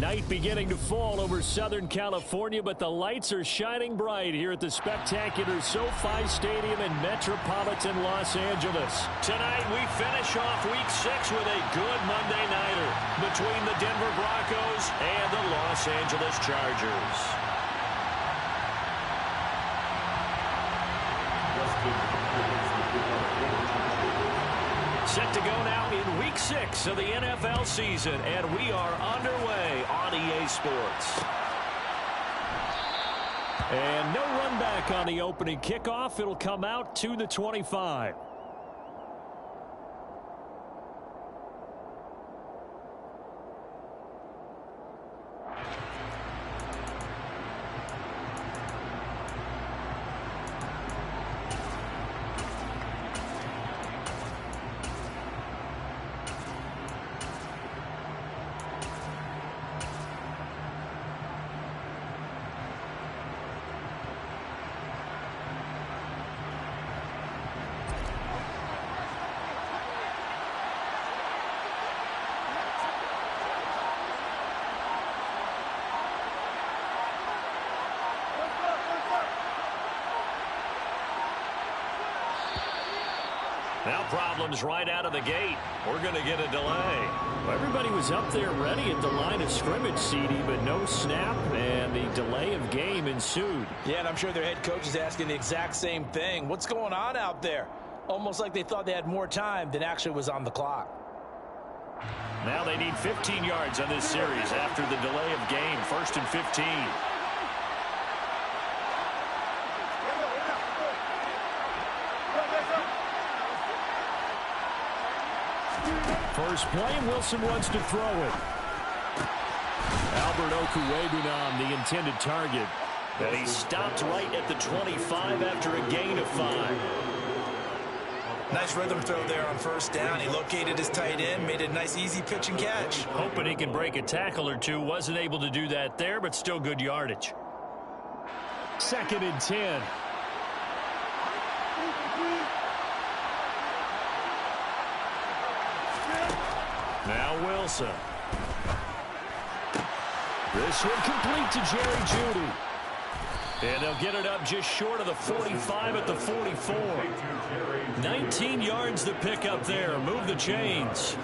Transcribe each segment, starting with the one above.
Night beginning to fall over Southern California, but the lights are shining bright here at the spectacular SoFi Stadium in metropolitan Los Angeles. Tonight, we finish off Week 6 with a good Monday nighter between the Denver Broncos and the Los Angeles Chargers. Set to go now in Week 6 of the NFL season, and we are underway on EA Sports. And no run back on the opening kickoff. It'll come out to the 25. Now problems right out of the gate. We're going to get a delay. Well, everybody was up there ready at the line of scrimmage, CD, but no snap, and the delay of game ensued. Yeah, and I'm sure their head coach is asking the exact same thing. What's going on out there? Almost like they thought they had more time than actually was on the clock. Now they need 15 yards on this series after the delay of game. 1st and 15. First play, Wilson wants to throw it. Albert Okwuegbunam, the intended target. And he stopped right at the 25 after a gain of 5. Nice rhythm throw there on first down. He located his tight end, made a nice easy pitch and catch. Hoping he can break a tackle or two. Wasn't able to do that there, but still good yardage. 2nd and 10. Now Wilson. This one complete to Jerry Jeudy. And they'll get it up just short of the 45 at the 44. 19 yards to pick up there. Move the chains.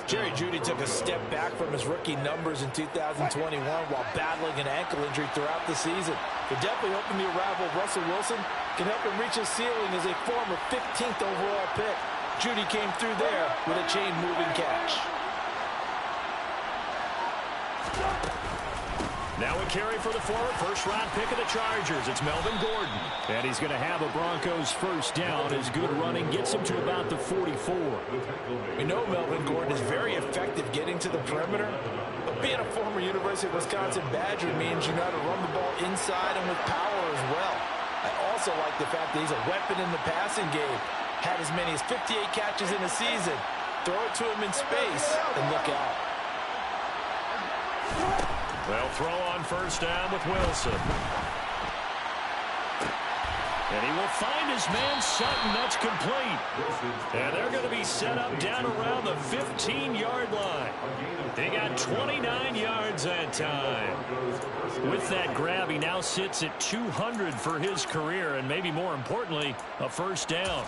Jerry Jeudy took a step back from his rookie numbers in 2021 while battling an ankle injury throughout the season. They're definitely hoping the arrival of Russell Wilson can help him reach his ceiling as a former 15th overall pick. Jeudy came through there with a chain-moving catch. Now a carry for the former first-round pick of the Chargers. It's Melvin Gordon. And he's going to have a Broncos first down as good running gets him to about the 44. We know Melvin Gordon is very effective getting to the perimeter, but being a former University of Wisconsin Badger means you know how to run the ball inside and with power as well. I also like the fact that he's a weapon in the passing game. Had as many as 58 catches in a season. Throw it to him in space and look out. They'll throw on first down with Wilson. And he will find his man Sutton. That's complete. And they're going to be set up down around the 15-yard line. They got 29 yards that time. With that grab, he now sits at 200 for his career, and maybe more importantly, a first down.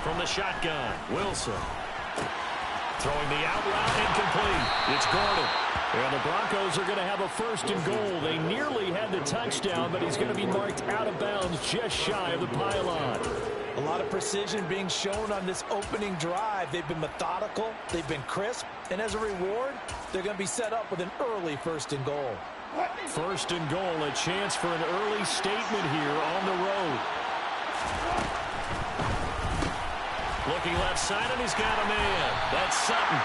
From the shotgun, Wilson. Throwing the out route, incomplete. It's Gordon. And the Broncos are going to have a 1st and goal. They nearly had the touchdown, but he's going to be marked out of bounds just shy of the pylon. A lot of precision being shown on this opening drive. They've been methodical, they've been crisp, and as a reward, they're going to be set up with an early 1st and goal. 1st and goal, a chance for an early statement here on the road. Looking left side, and he's got a man. That's Sutton.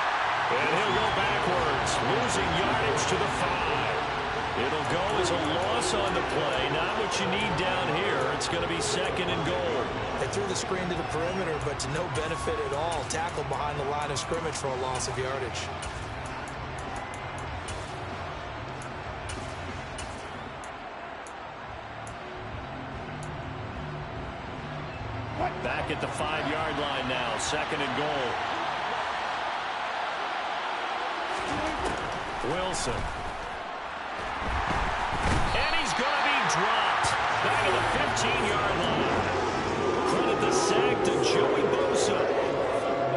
And he'll go backwards, losing yardage to the 5. It'll go as a loss on the play. Not what you need down here. It's going to be 2nd and goal. They threw the screen to the perimeter, but to no benefit at all. Tackle behind the line of scrimmage for a loss of yardage. Back at the 5-yard line now. 2nd and goal. Wilson. And he's going to be dropped. Back at the 15-yard line. Credit the sack to Joey Bosa.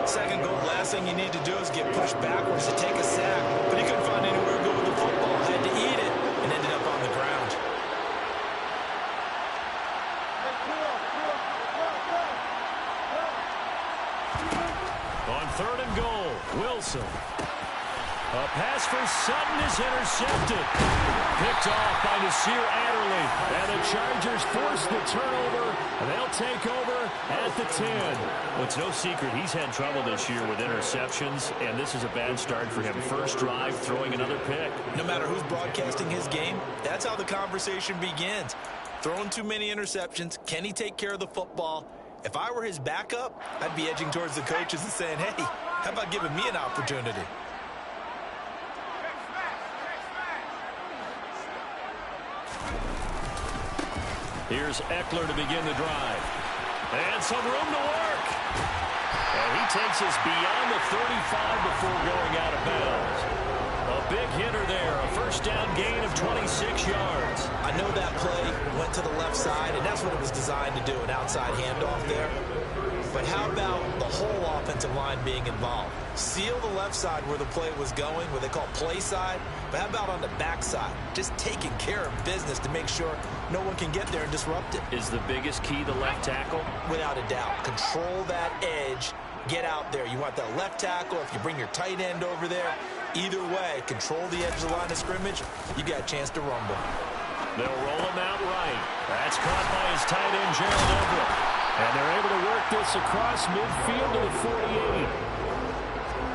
2nd goal, last thing you need to do is get pushed backwards to take a sack. But he couldn't find anywhere to go with the football. Had to eat it and ended up on the ground. On 3rd and goal, Wilson. A pass for Sutton is intercepted. Picked off by Nasir Adderley. And the Chargers force the turnover. And they'll take over at the 10. Well, it's no secret he's had trouble this year with interceptions. And this is a bad start for him. First drive, throwing another pick. No matter who's broadcasting his game, that's how the conversation begins. Throwing too many interceptions. Can he take care of the football? If I were his backup, I'd be edging towards the coaches and saying, hey, how about giving me an opportunity? Here's Eckler to begin the drive. And some room to work. And he takes us beyond the 35 before going out of bounds. A big hitter there. A first down gain of 26 yards. I know that play went to the left side, and that's what it was designed to do, an outside handoff there. But how about the whole offensive line being involved? Seal the left side where the play was going, what they call play side. But how about on the back side? Just taking care of business to make sure no one can get there and disrupt it. Is the biggest key the left tackle? Without a doubt. Control that edge. Get out there. You want that left tackle. If you bring your tight end over there, either way, control the edge of the line of scrimmage. You got a chance to rumble. They'll roll him out right. That's caught by his tight end, Gerald Everett. And they're able to work this across midfield to the 48.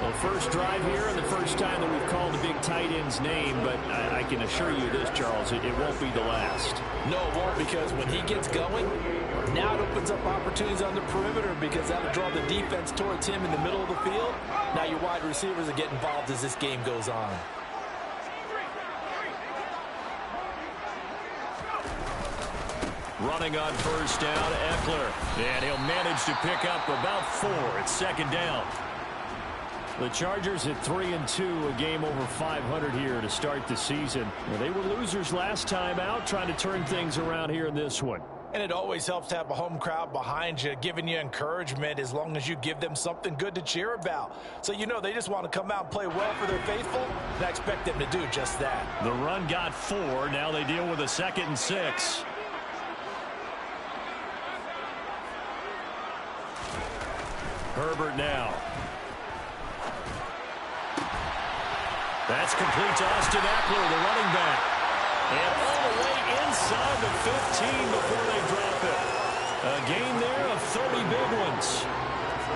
Well, first drive here and the first time that we've called the big tight end's name, but I can assure you this, Charles, it won't be the last. No, it won't, because when he gets going, now it opens up opportunities on the perimeter because that'll draw the defense towards him in the middle of the field. Now your wide receivers will get involved as this game goes on. Running on first down, Eckler. And he'll manage to pick up about 4. It's 2nd down. The Chargers at 3-2, a game over 500 here to start the season. Well, they were losers last time out, trying to turn things around here in this one. And it always helps to have a home crowd behind you, giving you encouragement as long as you give them something good to cheer about. So you know they just want to come out and play well for their faithful, and I expect them to do just that. The run got 4. Now they deal with a 2nd and 6. Herbert now. That's complete to Austin Eckler, the running back. And all the way inside the 15 before they drop it. A gain there of 30 big ones.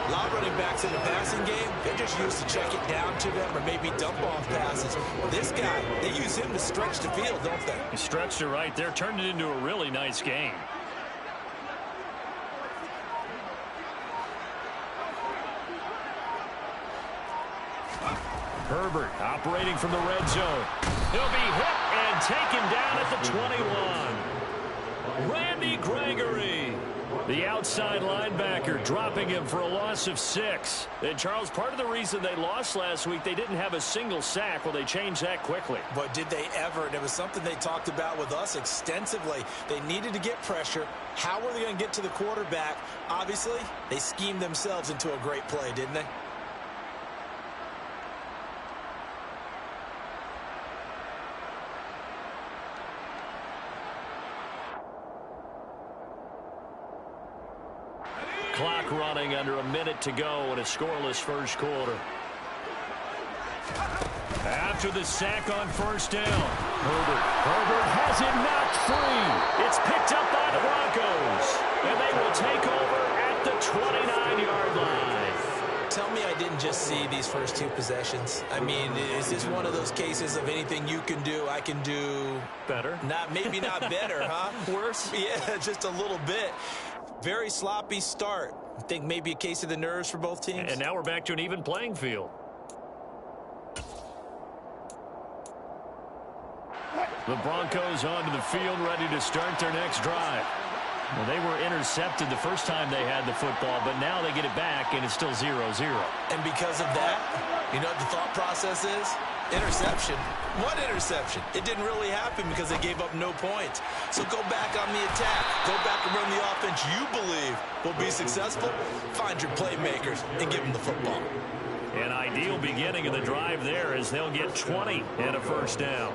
A lot of running backs in the passing game, they're just used to check it down to them or maybe dump off passes. This guy, they use him to stretch the field, don't they? He stretched it right there, turned it into a really nice game. Herbert operating from the red zone. He'll be hit and taken down at the 21. Randy Gregory, the outside linebacker, dropping him for a loss of 6. And, Charles, part of the reason they lost last week, they didn't have a single sack. Well, they changed that quickly. But did they ever? And it was something they talked about with us extensively. They needed to get pressure. How were they going to get to the quarterback? Obviously, they schemed themselves into a great play, didn't they? Clock running under a minute to go in a scoreless first quarter. After the sack on first down, Herbert has it knocked free. It's picked up by the Broncos, and they will take over at the 29-yard line. Tell me I didn't just see these first two possessions. I mean, is this one of those cases of anything you can do, I can do better? Maybe not better, huh? Worse? Yeah, just a little bit. Very sloppy start. I think maybe a case of the nerves for both teams. And now we're back to an even playing field. The Broncos onto the field, ready to start their next drive. Well, they were intercepted the first time they had the football, but now they get it back, and it's still 0-0. And because of that, you know what the thought process is? Interception. What interception? It didn't really happen because they gave up no points. So go back on the attack. Go back and run the offense you believe will be successful. Find your playmakers and give them the football. An ideal beginning of the drive there as they'll get 20 and a first down.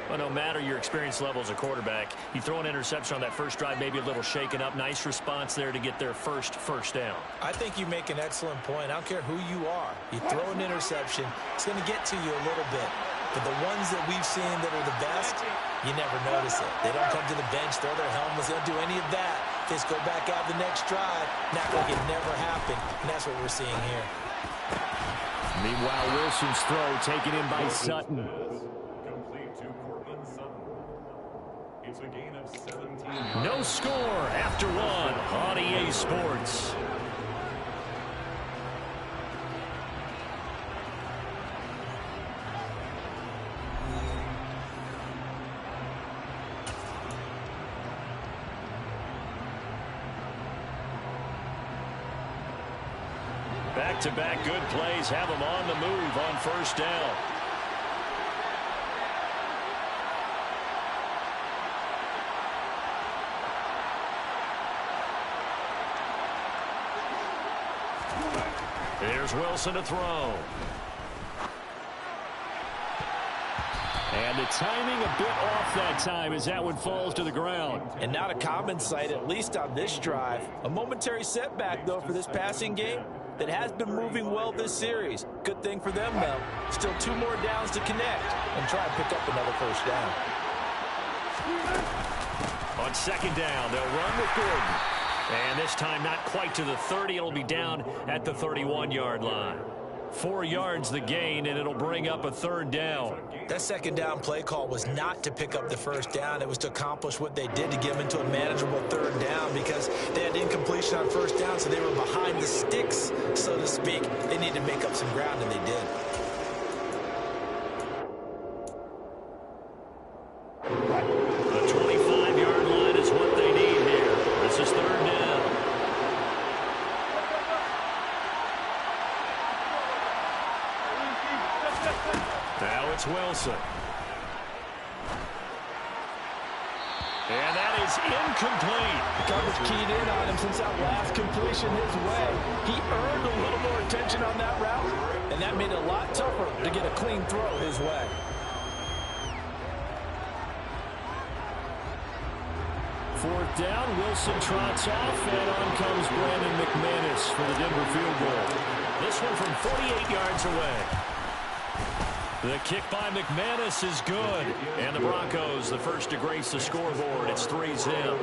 Well, no matter your experience level as a quarterback, you throw an interception on that first drive, maybe a little shaken up. Nice response there to get their first down. I think you make an excellent point. I don't care who you are. You throw an interception, it's going to get to you a little bit. But the ones that we've seen that are the best, you never notice it. They don't come to the bench, throw their helmets, they don't do any of that. They just go back out the next drive, not like it never happened. And that's what we're seeing here. Meanwhile, Wilson's throw taken in by Sutton. It's a gain of 17. No score after one on EA Sports. Back-to-back good plays have them on the move on first down. There's Wilson to throw. And the timing a bit off that time as that one falls to the ground. And not a common sight, at least on this drive. A momentary setback, though, for this passing game that has been moving well this series. Good thing for them, though. Still 2 more downs to connect and try to pick up another first down. On second down, they'll run with Gordon. And this time not quite to the 30. It'll be down at the 31-yard line. 4 yards the gain, and it'll bring up a third down. That second down play call was not to pick up the first down. It was to accomplish what they did to get them into a manageable third down because they had incompletion on first down, so they were behind the sticks, so to speak. They needed to make up some ground, and they did. The 25-yard line is what they need here. This is third down. Now it's Wilson. And that is incomplete. Coverage keyed in on him since that last completion his way. He earned a little more attention on that route, and that made it a lot tougher to get a clean throw his way. Fourth down, Wilson trots off, and on comes Brandon McManus for the Denver field goal. This one from 48 yards away. The kick by McManus is good. And the Broncos, the first to grace the scoreboard. It's 3-0.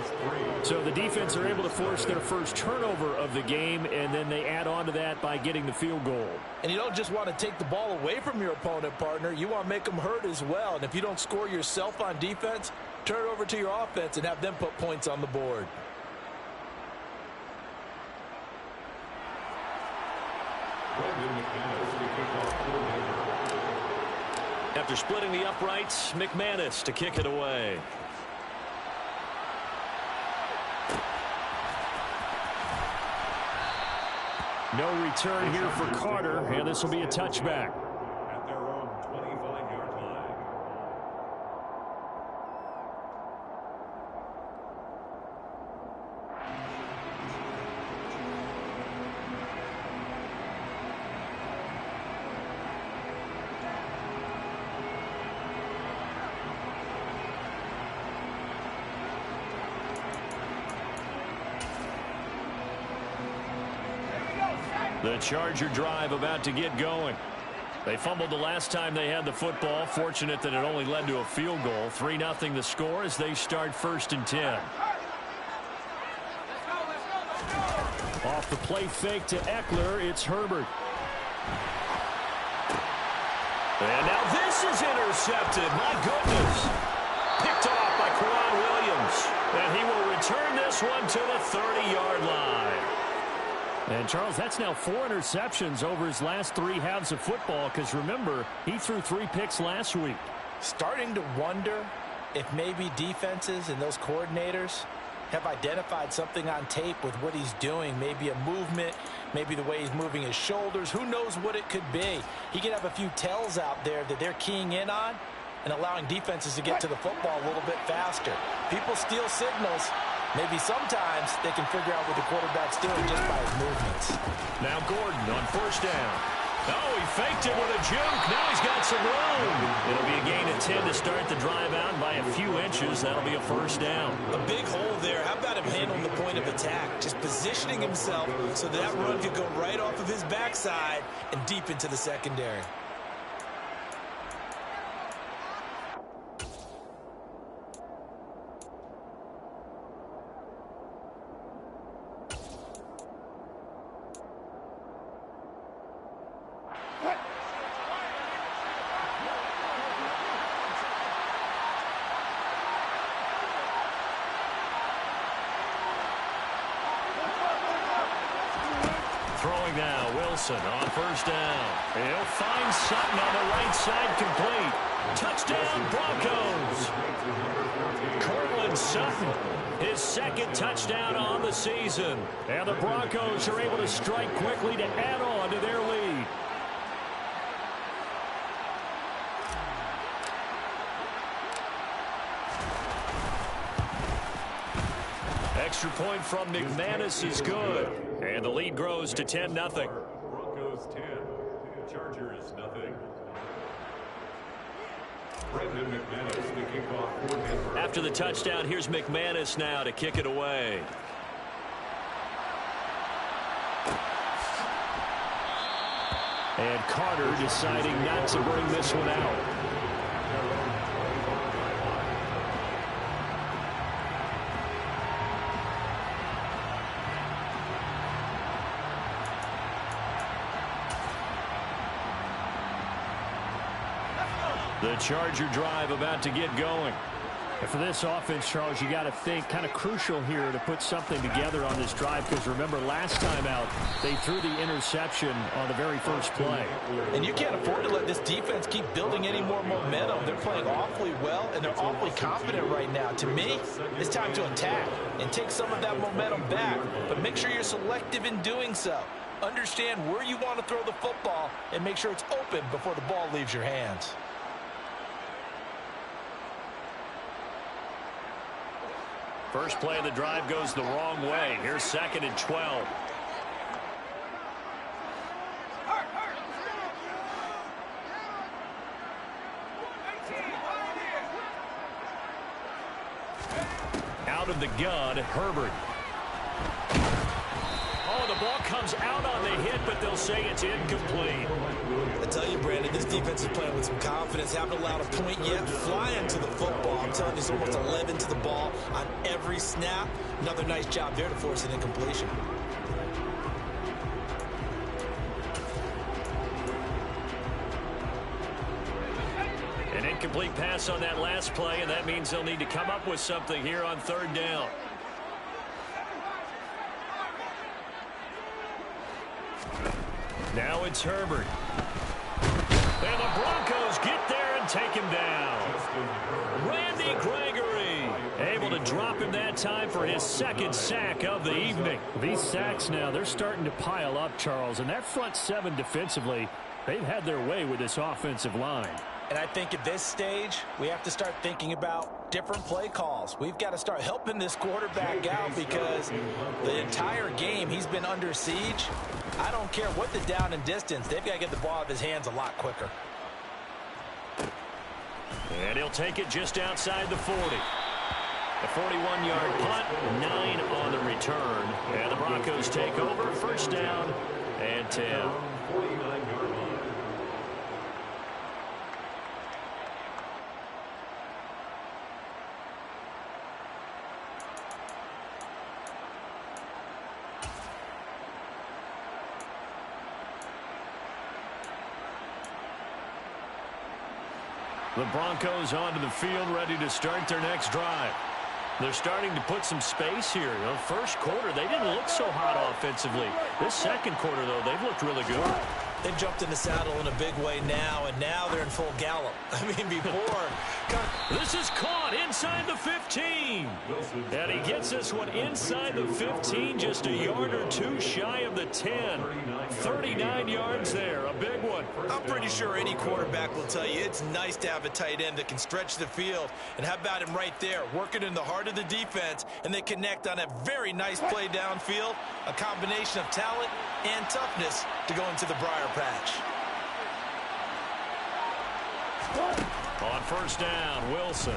So the defense are able to force their first turnover of the game, and then they add on to that by getting the field goal. And you don't just want to take the ball away from your opponent, partner. You want to make them hurt as well. And if you don't score yourself on defense, turn it over to your offense and have them put points on the board. After splitting the uprights, McManus to kick it away. No return here for Carter, and this will be a touchback. At their own 25-yard line. The Charger drive about to get going. They fumbled the last time they had the football. Fortunate that it only led to a field goal. 3-0 the score as they start 1st and 10. Off the play fake to Eckler, it's Herbert. And now this is intercepted. My goodness. Picked off by Quan Williams. And he will return this one to the 30-yard line. And, Charles, that's now 4 interceptions over his last 3 halves of football because, remember, he threw 3 picks last week. Starting to wonder if maybe defenses and those coordinators have identified something on tape with what he's doing. Maybe a movement, maybe the way he's moving his shoulders. Who knows what it could be? He could have a few tells out there that they're keying in on and allowing defenses to get to the football a little bit faster. People steal signals. Maybe sometimes they can figure out what the quarterback's doing just by his movements. Now Gordon on first down. Oh, he faked it with a juke. Now he's got some room. It'll be a gain of 10 to start the drive out by a few inches. That'll be a first down. A big hole there. How about him handling the point of attack? Just positioning himself so that run could go right off of his backside and deep into the secondary. Throwing now, Wilson on first down. He'll find Sutton on the right side, complete. Touchdown, Broncos. Cortland Sutton, his second touchdown on the season. And the Broncos are able to strike quickly to add on to their lead. Extra point from McManus is good. And the lead grows to 10-0. Broncos 10, Chargers nothing. Brendan McManus, the kickoff for Denver. After the touchdown, here's McManus now to kick it away. And Carter deciding not to bring this one out. The Charger drive about to get going. And for this offense, Charles, you got to think kind of crucial here to put something together on this drive because remember last time out they threw the interception on the very first play. And you can't afford to let this defense keep building any more momentum. They're playing awfully well and they're awfully confident right now. To me, it's time to attack and take some of that momentum back, but make sure you're selective in doing so. Understand where you want to throw the football and make sure it's open before the ball leaves your hands. First play of the drive goes the wrong way. Here's 2nd and 12. Out of the gun, Herbert. Oh, the ball comes out on the hit, but they'll say it's incomplete. I tell you, Brandon, this defense is playing with some confidence. Haven't allowed a point yet. Flying to the football. I'm telling you, it's almost 11 to the ball on every snap. Another nice job there to force an incompletion. An incomplete pass on that last play, and that means they'll need to come up with something here on 3rd down. Now it's Herbert. And the Broncos get there and take him down. Randy Gregory able to drop him that time for his 2nd sack of the evening. These sacks now, they're starting to pile up, Charles, and that front 7 defensively, they've had their way with this offensive line. And I think at this stage, we have to start thinking about different play calls. We've got to start helping this quarterback out because the entire game he's been under siege. I don't care what the down and distance. They've got to get the ball out of his hands a lot quicker. And he'll take it just outside the 40. A 41-yard punt, 9 on the return. And the Broncos take over, 1st down and 10. 49-yard line. The Broncos onto the field, ready to start their next drive. They're starting to put some space here. First quarter, they didn't look so hot offensively. This second quarter, though, they've looked really good. They've jumped in the saddle in a big way now, and now they're in full gallop. I mean, before. This is caught inside the 15. And he gets this one inside the 15, just a yard or two shy of the 10. 39 yards there, a big one. I'm pretty sure any quarterback will tell you it's nice to have a tight end that can stretch the field. And how about him right there, working in the heart of the defense, and they connect on a very nice play downfield, a combination of talent and toughness to go into the briar patch. On first down, Wilson.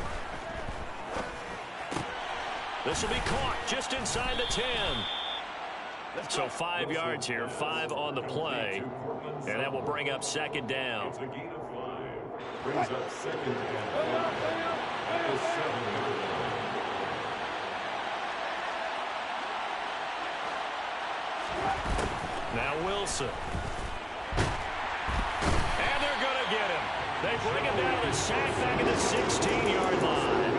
This will be caught just inside the 10. So 5 yards here, 5 on the play. And that will bring up second down. It's a gain of 5. Brings up second down. At the 7. Now Wilson. And they're going to get him. They bring him down to sack back at the 16-yard line.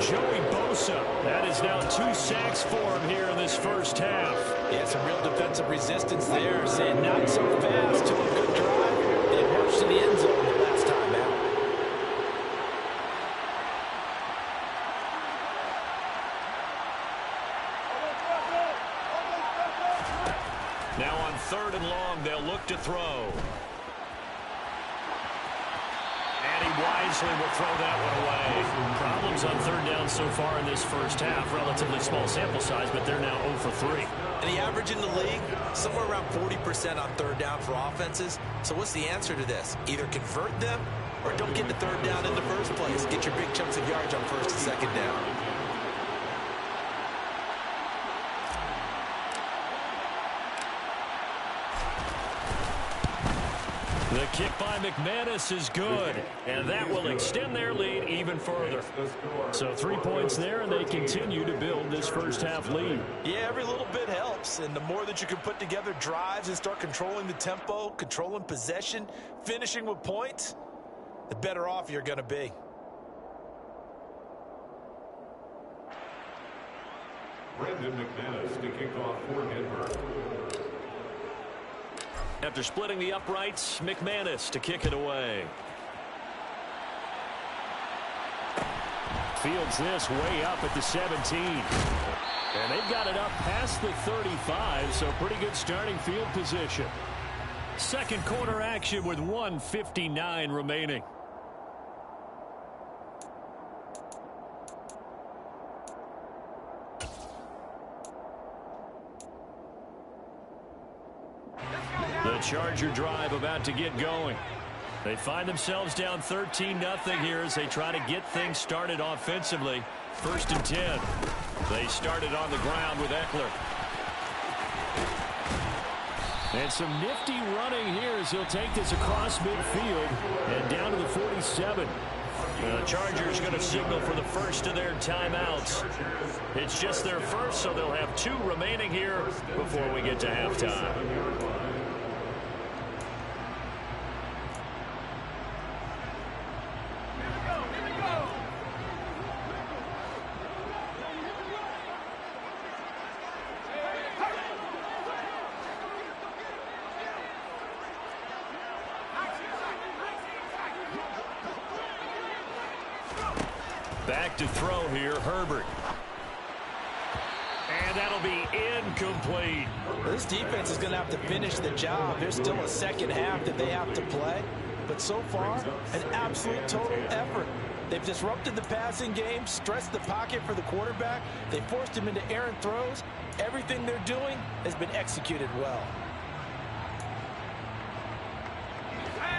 Joey Bosa. That is now 2 sacks for him here in this first half. Yeah, some real defensive resistance there. Saying not so fast to a good drive. They marched to the end zone the last time out. Now on 3rd and long, they'll look to throw. And he wisely will throw that one away. Problems on 3rd down so far in this first half. Relatively small sample size, but they're now 0 for 3. And the average in the league, somewhere around 40% on 3rd down for offenses. So what's the answer to this? Either convert them or don't get the 3rd down in the first place. Get your big chunks of yards on 1st and 2nd down. The kick by McManus is good, and that will extend their lead even further. So 3 points there, and they continue to build this first half lead. Yeah, every little bit helps, and the more that you can put together drives and start controlling the tempo, controlling possession, finishing with points, the better off you're going to be. Brandon McManus to kick off for Denver. After splitting the uprights, McManus to kick it away. Fields this way up at the 17. And they've got it up past the 35, so pretty good starting field position. Second quarter action with 1:59 remaining. The Charger drive about to get going. They find themselves down 13-0 here as they try to get things started offensively. 1st and 10. They started on the ground with Eckler. And some nifty running here as he'll take this across midfield and down to the 47. The Chargers going to signal for the first of their timeouts. It's just their first, so they'll have 2 remaining here before we get to halftime. Back to throw here, Herbert. And that'll be incomplete. This defense is going to have to finish the job. There's still a second half that they have to play. But so far, an absolute total effort. They've disrupted the passing game, stressed the pocket for the quarterback. They forced him into errant throws. Everything they're doing has been executed well.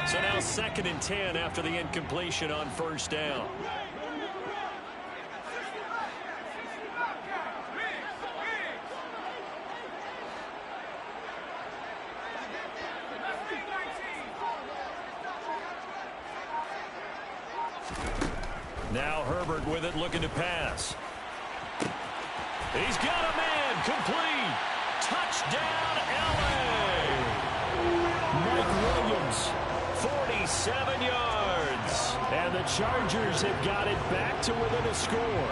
So now 2nd and 10 after the incompletion on 1st down. Now Herbert with it, looking to pass. He's got a man, complete. Touchdown, L.A. Mike Williams, 47 yards. And the Chargers have got it back to within a score.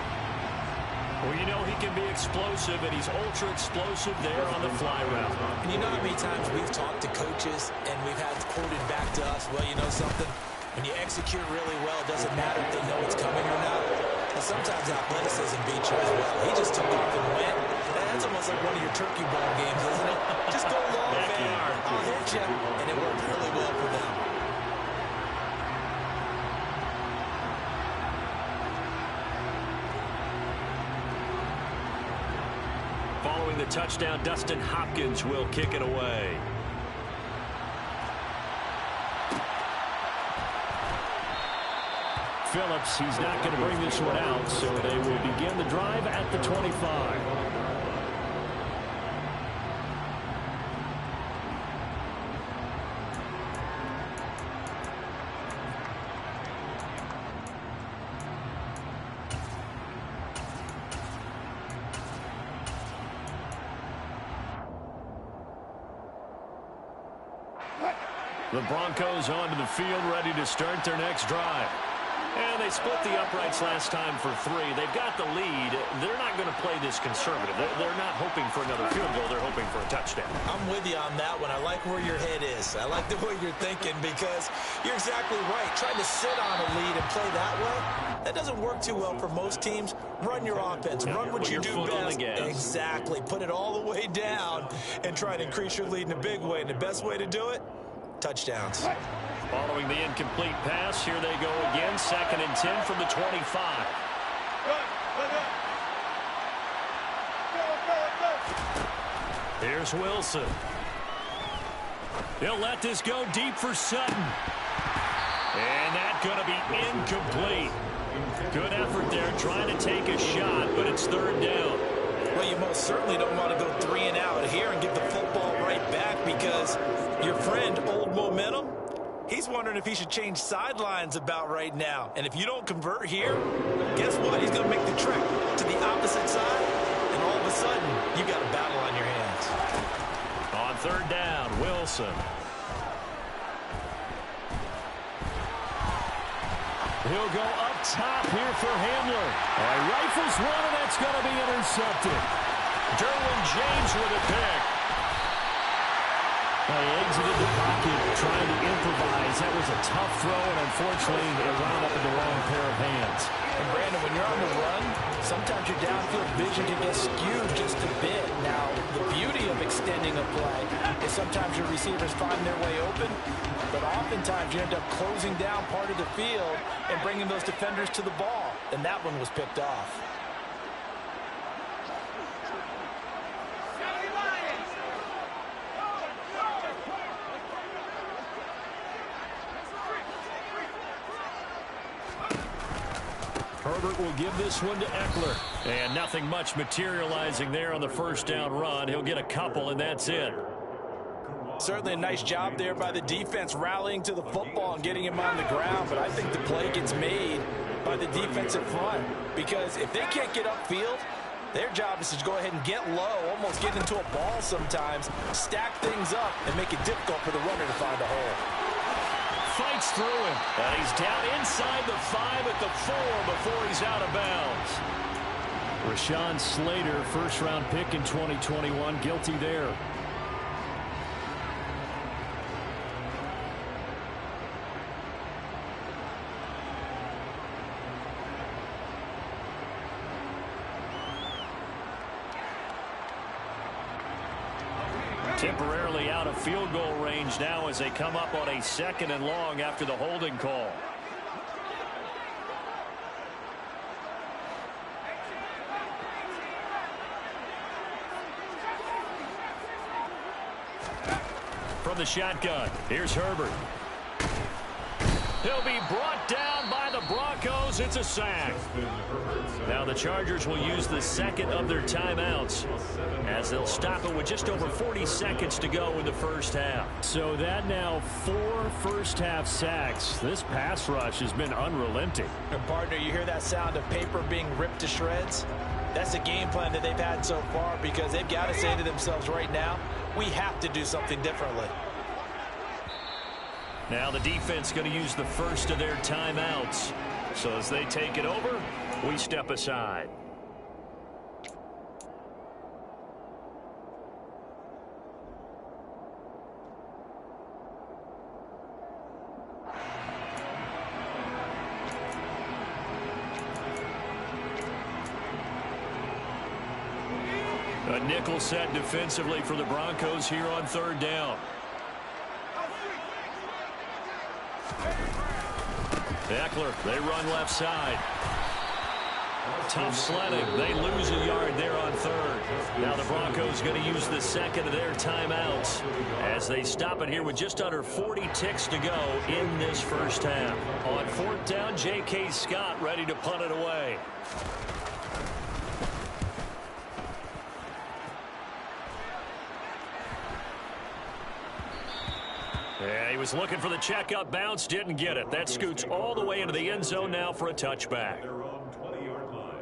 Well, you know he can be explosive, and he's ultra-explosive there on the fly route. And you know how many times we've talked to coaches and we've had quoted back to us, well, you know something? When you execute really well, it doesn't matter if they know it's coming or not. And sometimes athleticism beats you as well. He just took off and went. That's almost like one of your turkey ball games, isn't it? Just go long, man. I'll hit you. And it worked really well for them. Following the touchdown, Dustin Hopkins will kick it away. Phillips, he's not going to bring this one out, so they will begin the drive at the 25. The Broncos onto the field, ready to start their next drive. And they split the uprights last time for 3. They've got the lead. They're not going to play this conservative. They're not hoping for another field goal. They're hoping for a touchdown. I'm with you on that one. I like where your head is. I like the way you're thinking because you're exactly right. Trying to sit on a lead and play that way, that doesn't work too well for most teams. Run your offense. Run what you do best. Exactly. Put it all the way down and try to increase your lead in a big way. And the best way to do it, touchdowns. Following the incomplete pass, here they go again. 2nd and 10 from the 25. Here's Wilson. He'll let this go deep for Sutton. And that's going to be incomplete. Good effort there, trying to take a shot, but it's 3rd down. Well, you most certainly don't want to go 3 and out here and give the football right back because your friend, Old Momentum, he's wondering if he should change sidelines about right now. And if you don't convert here, guess what? He's going to make the trek to the opposite side, and all of a sudden, you got a battle on your hands. On 3rd down, Wilson. He'll go up top here for Hamler. Rifles one, and that's going to be intercepted. Derwin James with a pick. He exited the pocket trying to improvise. That was a tough throw, and unfortunately, it wound up in the wrong pair of hands. And Brandon, when you're on the run, sometimes your downfield vision can get skewed just a bit. Now, the beauty of extending a play is sometimes your receivers find their way open, but oftentimes you end up closing down part of the field and bringing those defenders to the ball, and that one was picked off. Herbert will give this one to Eckler. And nothing much materializing there on the 1st down run. He'll get a couple, and that's it. Certainly a nice job there by the defense rallying to the football and getting him on the ground, but I think the play gets made by the defensive front because if they can't get upfield, their job is to go ahead and get low, almost get into a ball sometimes, stack things up, and make it difficult for the runner to find a hole. Fights through him. And he's down inside the 5 at the 4 before he's out of bounds. Rashawn Slater, 1st-round pick in 2021, guilty there. Temporarily out of field goal range now as they come up on a 2nd and long after the holding call. From the shotgun, here's Herbert. He'll be brought down by the Broncos. It's a sack. Now the Chargers will use the 2nd of their timeouts as they'll stop it with just over 40 seconds to go in the 1st half. So that now 4 first-half sacks. This pass rush has been unrelenting. And partner, you hear that sound of paper being ripped to shreds? That's the game plan that they've had so far because they've got to say to themselves right now, we have to do something differently. Now the defense going to use the first of their timeouts. So as they take it over, we step aside. A nickel set defensively for the Broncos here on third down. Eckler, they run left side. Tough sledding. They lose a yard there on third. Now the Broncos going to use the second of their timeouts as they stop it here with just under 40 ticks to go in this first half. On fourth down, J.K. Scott ready to punt it away. Yeah, he was looking for the checkup bounce, didn't get it. That scoots all the way into the end zone now for a touchback. They're on 20-yard line.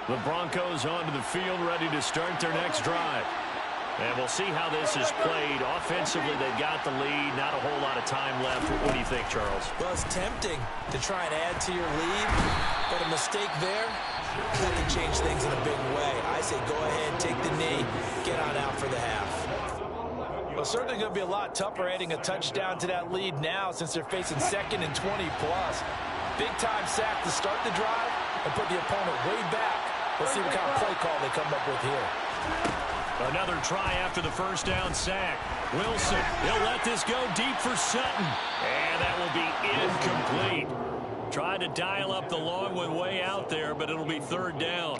The Broncos onto the field, ready to start their next drive. And we'll see how this is played. Offensively, they've got the lead. Not a whole lot of time left. What do you think, Charles? Well, it's tempting to try and add to your lead, but a mistake there, that can change things in a big way. I say go ahead, take the knee, get on out for the half. Well, certainly going to be a lot tougher adding a touchdown to that lead now since they're facing second and 20-plus. Big-time sack to start the drive and put the opponent way back. Let's see what kind of play call they come up with here. Another try after the first down sack. Wilson, he'll let this go deep for Sutton. And that will be incomplete. Tried to dial up the long one way out there, but it'll be third down.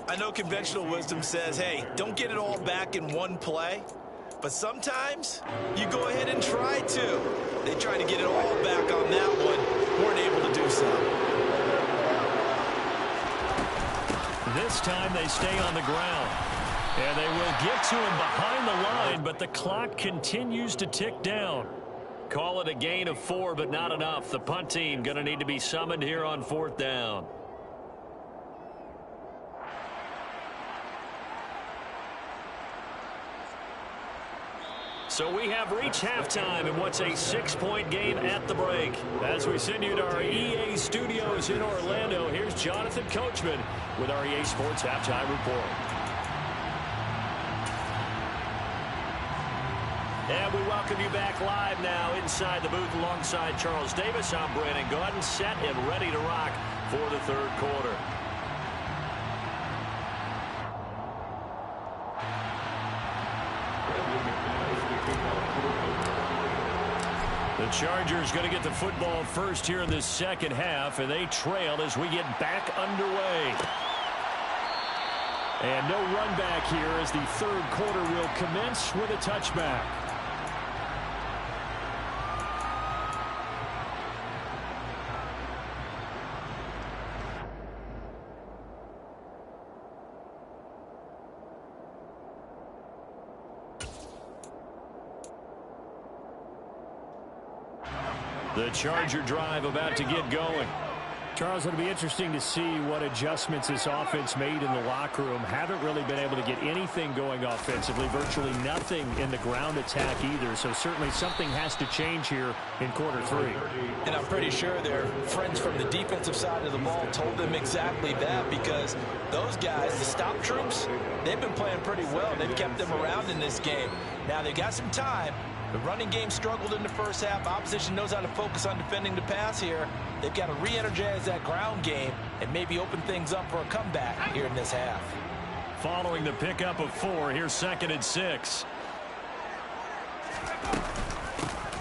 I know conventional wisdom says, hey, don't get it all back in one play. But sometimes you go ahead and try to. They tried to get it all back on that one. Weren't able to do so. This time they stay on the ground. And they will get to him behind the line, but the clock continues to tick down. Call it a gain of 4, but not enough. The punt team going to need to be summoned here on fourth down. So we have reached halftime in what's a 6-point game at the break. As we send you to our EA studios in Orlando, here's Jonathan Coachman with our EA Sports Halftime Report. And we welcome you back live now inside the booth alongside Charles Davis. I'm Brandon Gaudin, set and ready to rock for the third quarter. The Chargers going to get the football first here in this second half, and they trail as we get back underway. And no run back here as the third quarter will commence with a touchback. The Charger drive about to get going. Charles, it'll be interesting to see what adjustments this offense made in the locker room. Haven't really been able to get anything going offensively, virtually nothing in the ground attack either. So certainly something has to change here in quarter 3. And I'm pretty sure their friends from the defensive side of the ball told them exactly that, because those guys, the stop troops, they've been playing pretty well. They've kept them around in this game. Now they've got some time. The running game struggled in the first half. Opposition knows how to focus on defending the pass here. They've got to re-energize that ground game and maybe open things up for a comeback here in this half. Following the pickup of 4, here's 2nd and 6.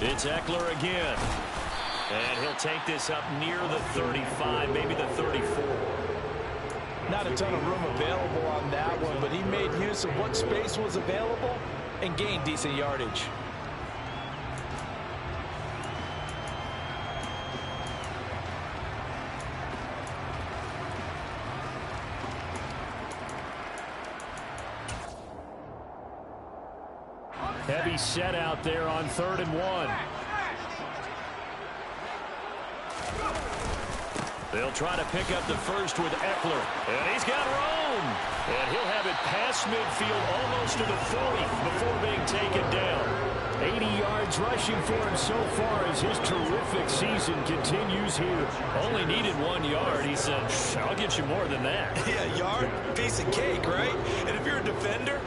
It's Eckler again. And he'll take this up near the 35, maybe the 34. Not a ton of room available on that one, but he made use of what space was available and gained decent yardage. Heavy set out there on 3rd and 1. They'll try to pick up the first with Eckler. And he's got room. And he'll have it past midfield almost to the 40 before being taken down. 80 yards rushing for him so far as his terrific season continues here. Only needed 1 yard. He said, I'll get you more than that. Yeah, yard, piece of cake, right? And if you're a defender,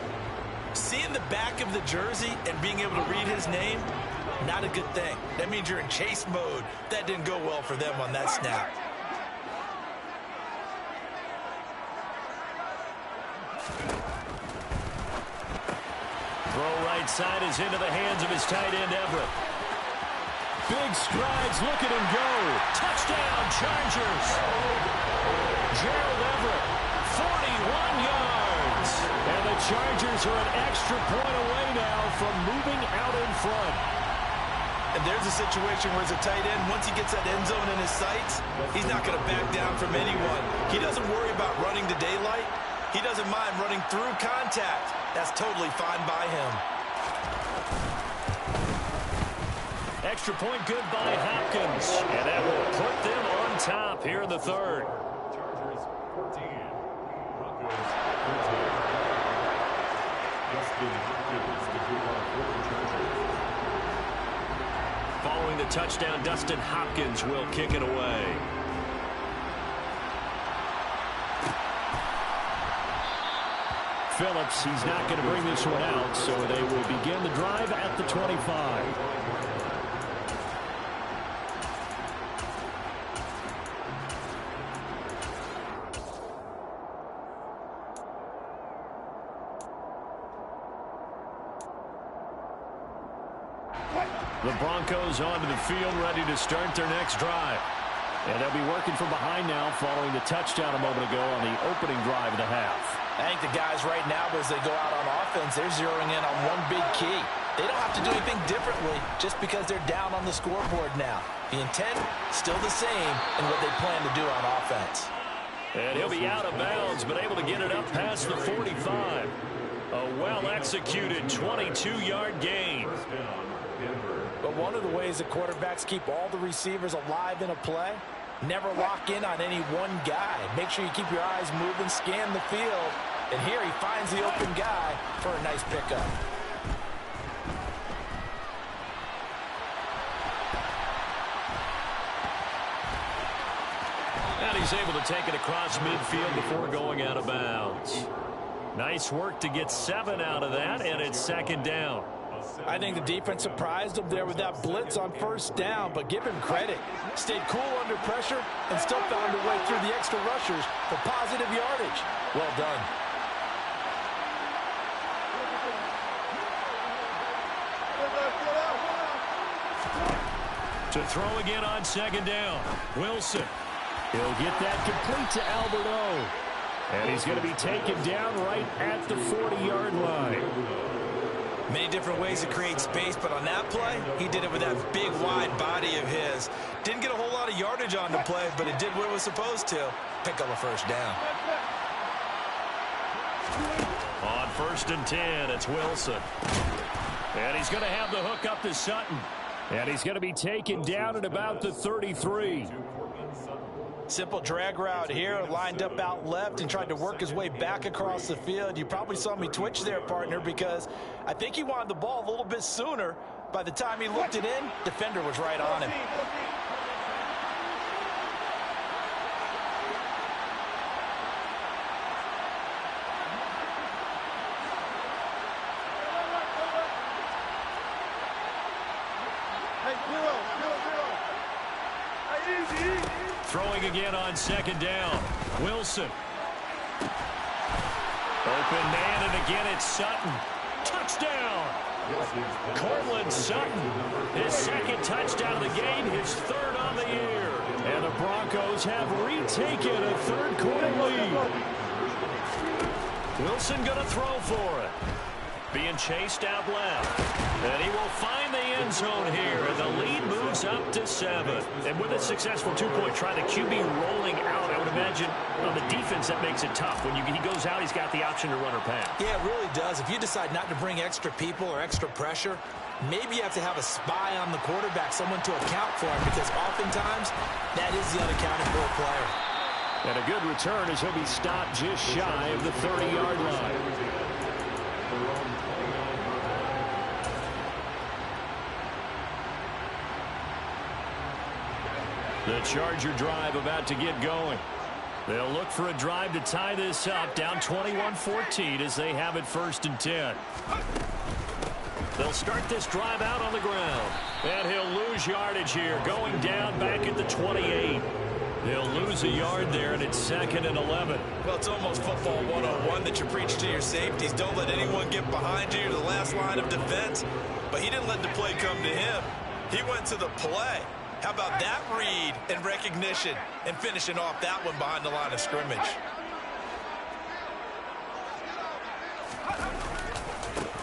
seeing the back of the jersey and being able to read his name, not a good thing. That means you're in chase mode. That didn't go well for them on that snap. Throw right side is into the hands of his tight end, Everett. Big strides, look at him go. Touchdown, Chargers. Gerald Everett, 41 yards. And the Chargers are an extra point away now from moving out in front. And there's a situation where as a tight end, once he gets that end zone in his sights, he's not going to back down from anyone. He doesn't worry about running to daylight. He doesn't mind running through contact. That's totally fine by him. Extra point good by Hopkins. And that will put them on top here in the third. Chargers 14. Broncos 13. Justin Hopkins to give up for the Chargers. Following the touchdown, Dustin Hopkins will kick it away. Phillips, he's not going to bring this one out, so they will begin the drive at the 25. The Broncos onto the field, ready to start their next drive. And they'll be working from behind now following the touchdown a moment ago on the opening drive of the half. I think the guys right now, as they go out on offense, they're zeroing in on one big key. They don't have to do anything differently just because they're down on the scoreboard now. The intent, still the same in what they plan to do on offense. And he'll be out of bounds, but able to get it up past the 45. A well-executed 22-yard gain. But one of the ways that quarterbacks keep all the receivers alive in a play, never lock in on any one guy. Make sure you keep your eyes moving, scan the field. And here he finds the open guy for a nice pickup. And he's able to take it across midfield before going out of bounds. Nice work to get 7 out of that, and it's second down. I think the defense surprised him there with that blitz on first down, but give him credit. Stayed cool under pressure and still found a way through the extra rushers for positive yardage. Well done. To throw again on second down. Wilson. He'll get that complete to Albert O. And he's going to be taken down right at the 40-yard line. Many different ways to create space, but on that play, he did it with that big, wide body of his. Didn't get a whole lot of yardage on the play, but it did what it was supposed to. Pick up a first down. On 1st and 10, it's Wilson. And he's going to have the hook up to Sutton. And he's going to be taken down at about the 33. Simple drag route here, lined up out left and tried to work his way back across the field. You probably saw me twitch there, partner, because I think he wanted the ball a little bit sooner. By the time he looked it in, defender was right on him. Throwing again on second down. Wilson. Open man, and again it's Sutton. Touchdown! Cortland Sutton. His second touchdown of the game, his third on the year. And the Broncos have retaken a third-quarter lead. Wilson going to throw for it. Being chased out left. And he will find the end zone here. And the lead moves is up to 7. And with a successful two-point try, the QB rolling out, I would imagine on the defense that makes it tough. When he goes out, he's got the option to run or pass. Yeah, it really does. If you decide not to bring extra people or extra pressure, maybe you have to have a spy on the quarterback, someone to account for him, because oftentimes that is the unaccounted for player. And a good return as he'll be stopped just shy of the 30-yard line. The Charger drive about to get going. They'll look for a drive to tie this up, down 21-14 as they have it 1st and 10. They'll start this drive out on the ground. And he'll lose yardage here, going down back at the 28. He'll lose a yard there, and it's 2nd and 11. Well, it's almost football 101 that you preach to your safeties. Don't let anyone get behind you. You're the last line of defense. But he didn't let the play come to him. He went to the play. How about that read and recognition and finishing off that one behind the line of scrimmage?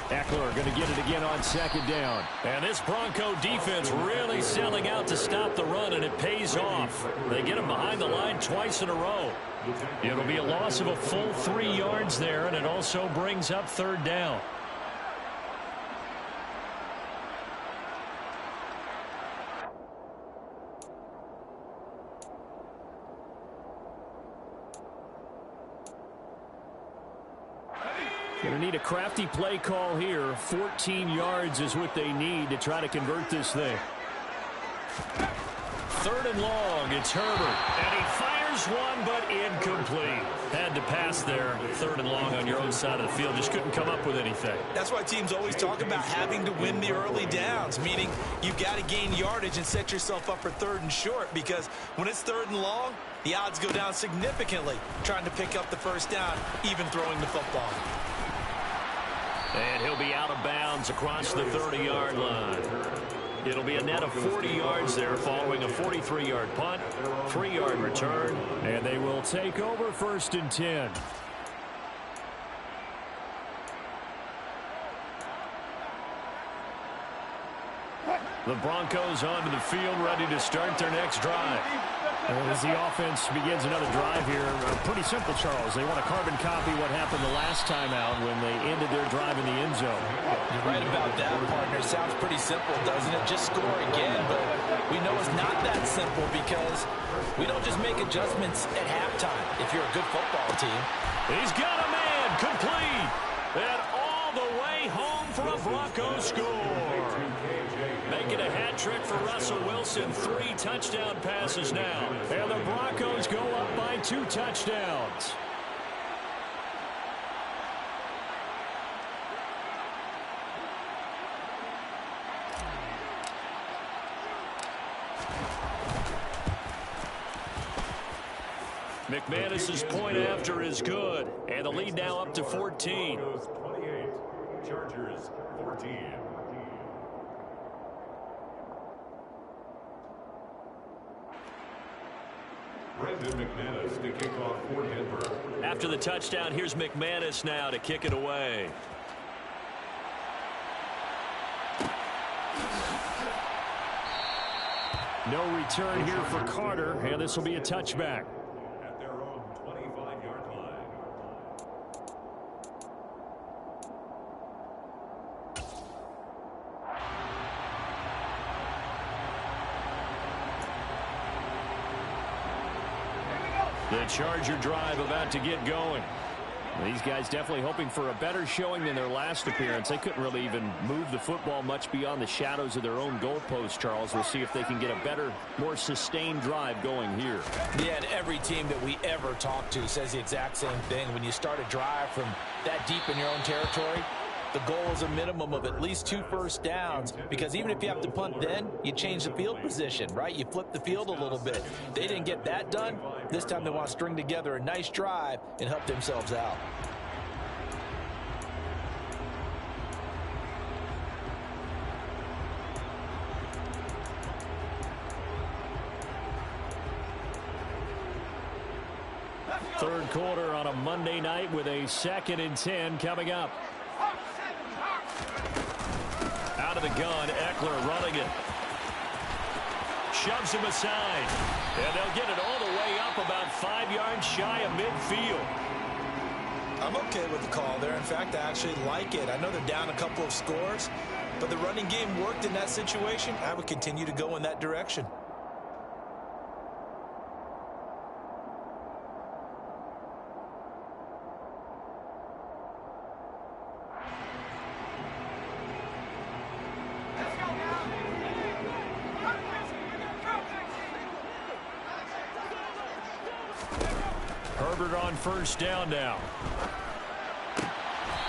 Eckler going to get it again on 2nd down. And this Bronco defense really selling out to stop the run, and it pays off. They get him behind the line twice in a row. It'll be a loss of a full 3 yards there, and it also brings up 3rd down. Going to need a crafty play call here. 14 yards is what they need to try to convert this thing. 3rd and long. It's Herbert. And he fires one, but incomplete. Had to pass there. 3rd and long on your own side of the field. Just couldn't come up with anything. That's why teams always talk about having to win the early downs, meaning you've got to gain yardage and set yourself up for 3rd and short, because when it's 3rd and long, the odds go down significantly trying to pick up the 1st down, even throwing the football. And he'll be out of bounds across the 30-yard line. It'll be a net of 40 yards there following a 43-yard punt, 3-yard return, and they will take over 1st and 10. The Broncos onto the field, ready to start their next drive. As the offense begins another drive here, pretty simple, Charles. They want to carbon copy what happened the last time out when they ended their drive in the end zone. You're right about that, partner. Sounds pretty simple, doesn't it? Just score again, but we know it's not that simple because we don't just make adjustments at halftime if you're a good football team. He's got a man, complete, and all the way home for a Broncos score. Making a hat trick for Russell Wilson. 3 touchdown passes now. And the Broncos go up by 2 touchdowns. McManus's point after is good. And the lead now up to 14. 28, Chargers 14. Brendan McManus to kick off for Denver. After the touchdown, here's McManus now to kick it away. No return here for Carter, and this will be a touchback. At their own 25-yard line. The Charger drive about to get going. These guys definitely hoping for a better showing than their last appearance. They couldn't really even move the football much beyond the shadows of their own goalpost, Charles. We'll see if they can get a better, more sustained drive going here. Yeah, and every team that we ever talk to says the exact same thing. When you start a drive from that deep in your own territory, the goal is a minimum of at least 2 first downs, because even if you have to punt then, you change the field position, right? You flip the field a little bit. They didn't get that done. This time they want to string together a nice drive and help themselves out. Third quarter on a Monday night with a 2nd and 10 coming up. Out of the gun, Eckler running it. shoves him aside. And they'll get it all the way up about 5 yards shy of midfield. I'm okay with the call there. In fact, I actually like it. I know they're down a couple of scores, but the running game worked in that situation. I would continue to go in that direction. Herbert on first down now.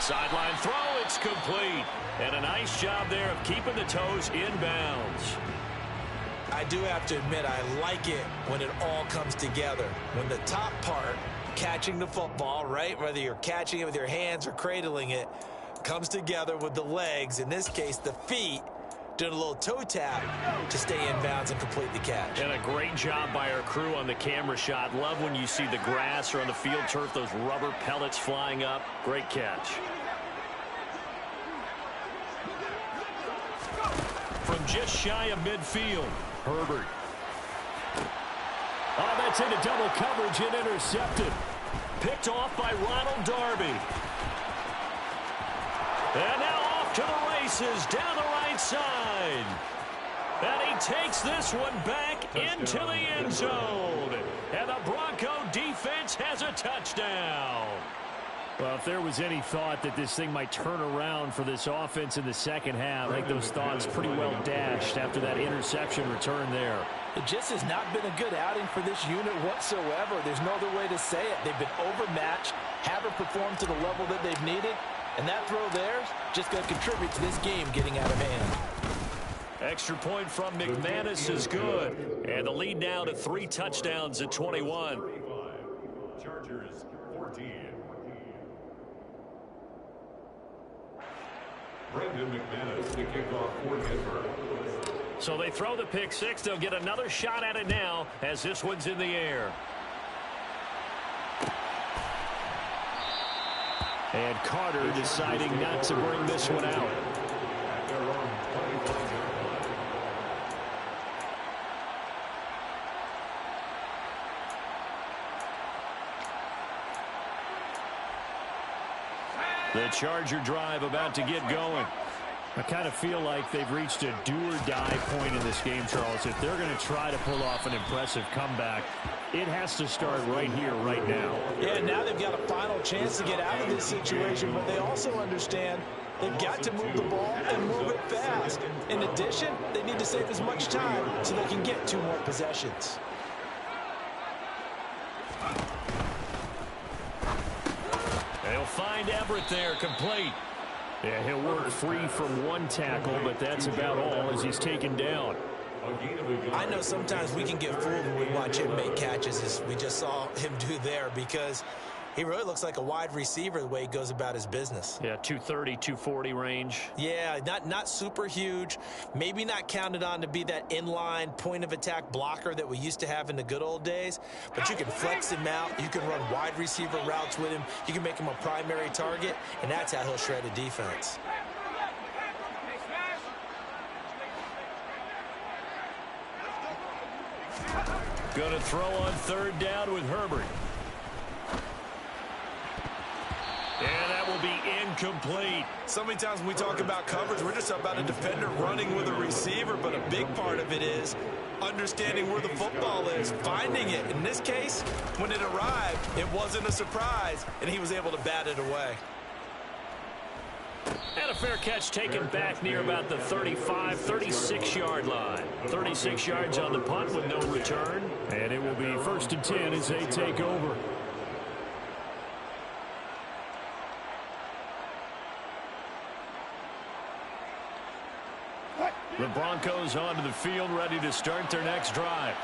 Sideline throw, it's complete. And a nice job there of keeping the toes in bounds. I do have to admit, I like it when it all comes together. When the top part, catching the football, right, whether you're catching it with your hands or cradling it, comes together with the legs, in this case the feet, doing a little toe tap to stay in bounds and complete the catch. And a great job by our crew on the camera shot. Love when you see the grass or on the field turf, those rubber pellets flying up. Great catch. From just shy of midfield, Herbert. Oh, that's into double coverage and intercepted. Picked off by Ronald Darby. And now off to the races down the right side. And he takes this one back into the end zone. And the Bronco defense has a touchdown. Well, if there was any thought that this thing might turn around for this offense in the second half, I think those thoughts pretty well dashed after that interception return there. It just has not been a good outing for this unit whatsoever. There's no other way to say it. They've been overmatched, haven't performed to the level that they've needed, and that throw there is just going to contribute to this game getting out of hand. Extra point from McManus is good. And the lead now to 3 touchdowns at 21. Chargers 14. Brendan McManus, the kickoff for Denver. So they throw the pick six. They'll get another shot at it now as this one's in the air. And Carter deciding not to bring this one out. At their own 25-yard line. The Charger drive about to get going. I kind of feel like they've reached a do-or-die point in this game, Charles. If they're going to try to pull off an impressive comeback, it has to start right here, right now. Yeah, now they've got a final chance to get out of this situation, but they also understand they've got to move the ball and move it fast. In addition, they need to save as much time so they can get 2 more possessions. They'll find Everett there, complete. Yeah, he'll work free from 1 tackle, but that's about all as he's taken down. I know sometimes we can get fooled when we watch him make catches, as we just saw him do there, because he really looks like a wide receiver the way he goes about his business. Yeah, 230, 240 range. Yeah, not super huge. Maybe not counted on to be that inline point-of-attack blocker that we used to have in the good old days, but you can flex him out. You can run wide receiver routes with him. You can make him a primary target, and that's how he'll shred a defense. Going to throw on 3rd down with Herbert. And that will be incomplete. So many times when we talk about coverage, we're just about a defender running with a receiver, but a big part of it is understanding where the football is, finding it. In this case, when it arrived, it wasn't a surprise, and he was able to bat it away. And a fair catch taken back near about the 35, 36-yard line. 36 yards on the punt with no return. And it will be 1st and 10 as they take over. The Broncos onto the field, ready to start their next drive.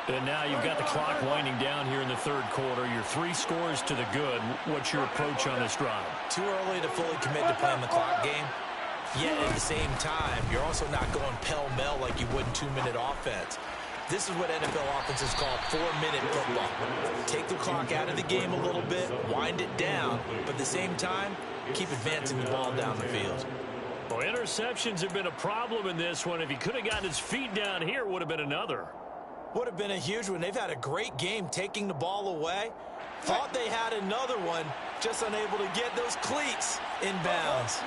And now you've got the clock winding down here in the 3rd quarter. Your 3 scores to the good. What's your approach on this drive? Too early to fully commit to playing the clock game. Yet at the same time, you're also not going pell-mell like you would in 2-minute offense. This is what NFL offenses call 4-minute football. Take the clock out of the game a little bit, wind it down, but at the same time, keep advancing the ball down the field. Well, interceptions have been a problem in this one. If he could have gotten his feet down here, it would have been another. Would have been a huge one. They've had a great game taking the ball away. Thought they had another one, just unable to get those cleats in bounds.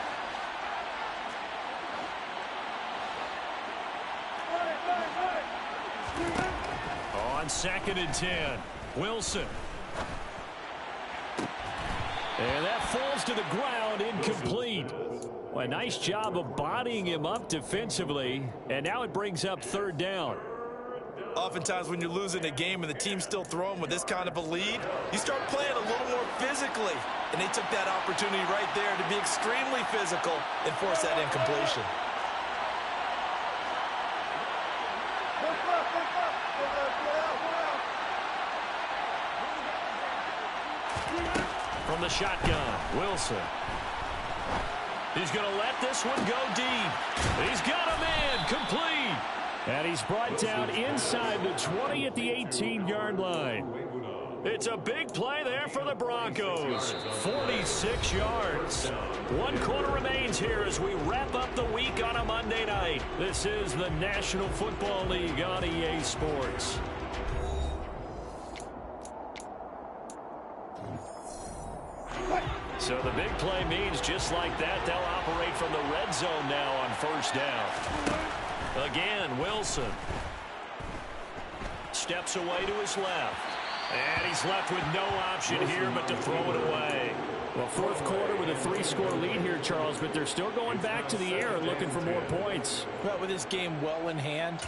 On 2nd and 10, Wilson. And that falls to the ground, incomplete. Well, a nice job of bodying him up defensively, and now it brings up 3rd down. Oftentimes when you're losing a game and the team's still throwing with this kind of a lead, you start playing a little more physically. And they took that opportunity right there to be extremely physical and force that incompletion. From the shotgun, Wilson. He's going to let this one go deep. He's got a man, complete. And he's brought down inside the 20 at the 18-yard line. It's a big play there for the Broncos. 46 yards. 1 quarter remains here as we wrap up the week on a Monday night. This is the National Football League on EA Sports. So the big play means just like that, they'll operate from the red zone now on 1st down. Again, Wilson. Steps away to his left. And he's left with no option here but to throw it away. Well, 4th quarter with a 3-score lead here, Charles, but they're still going back to the air and looking for more points. Well, with this game well in hand,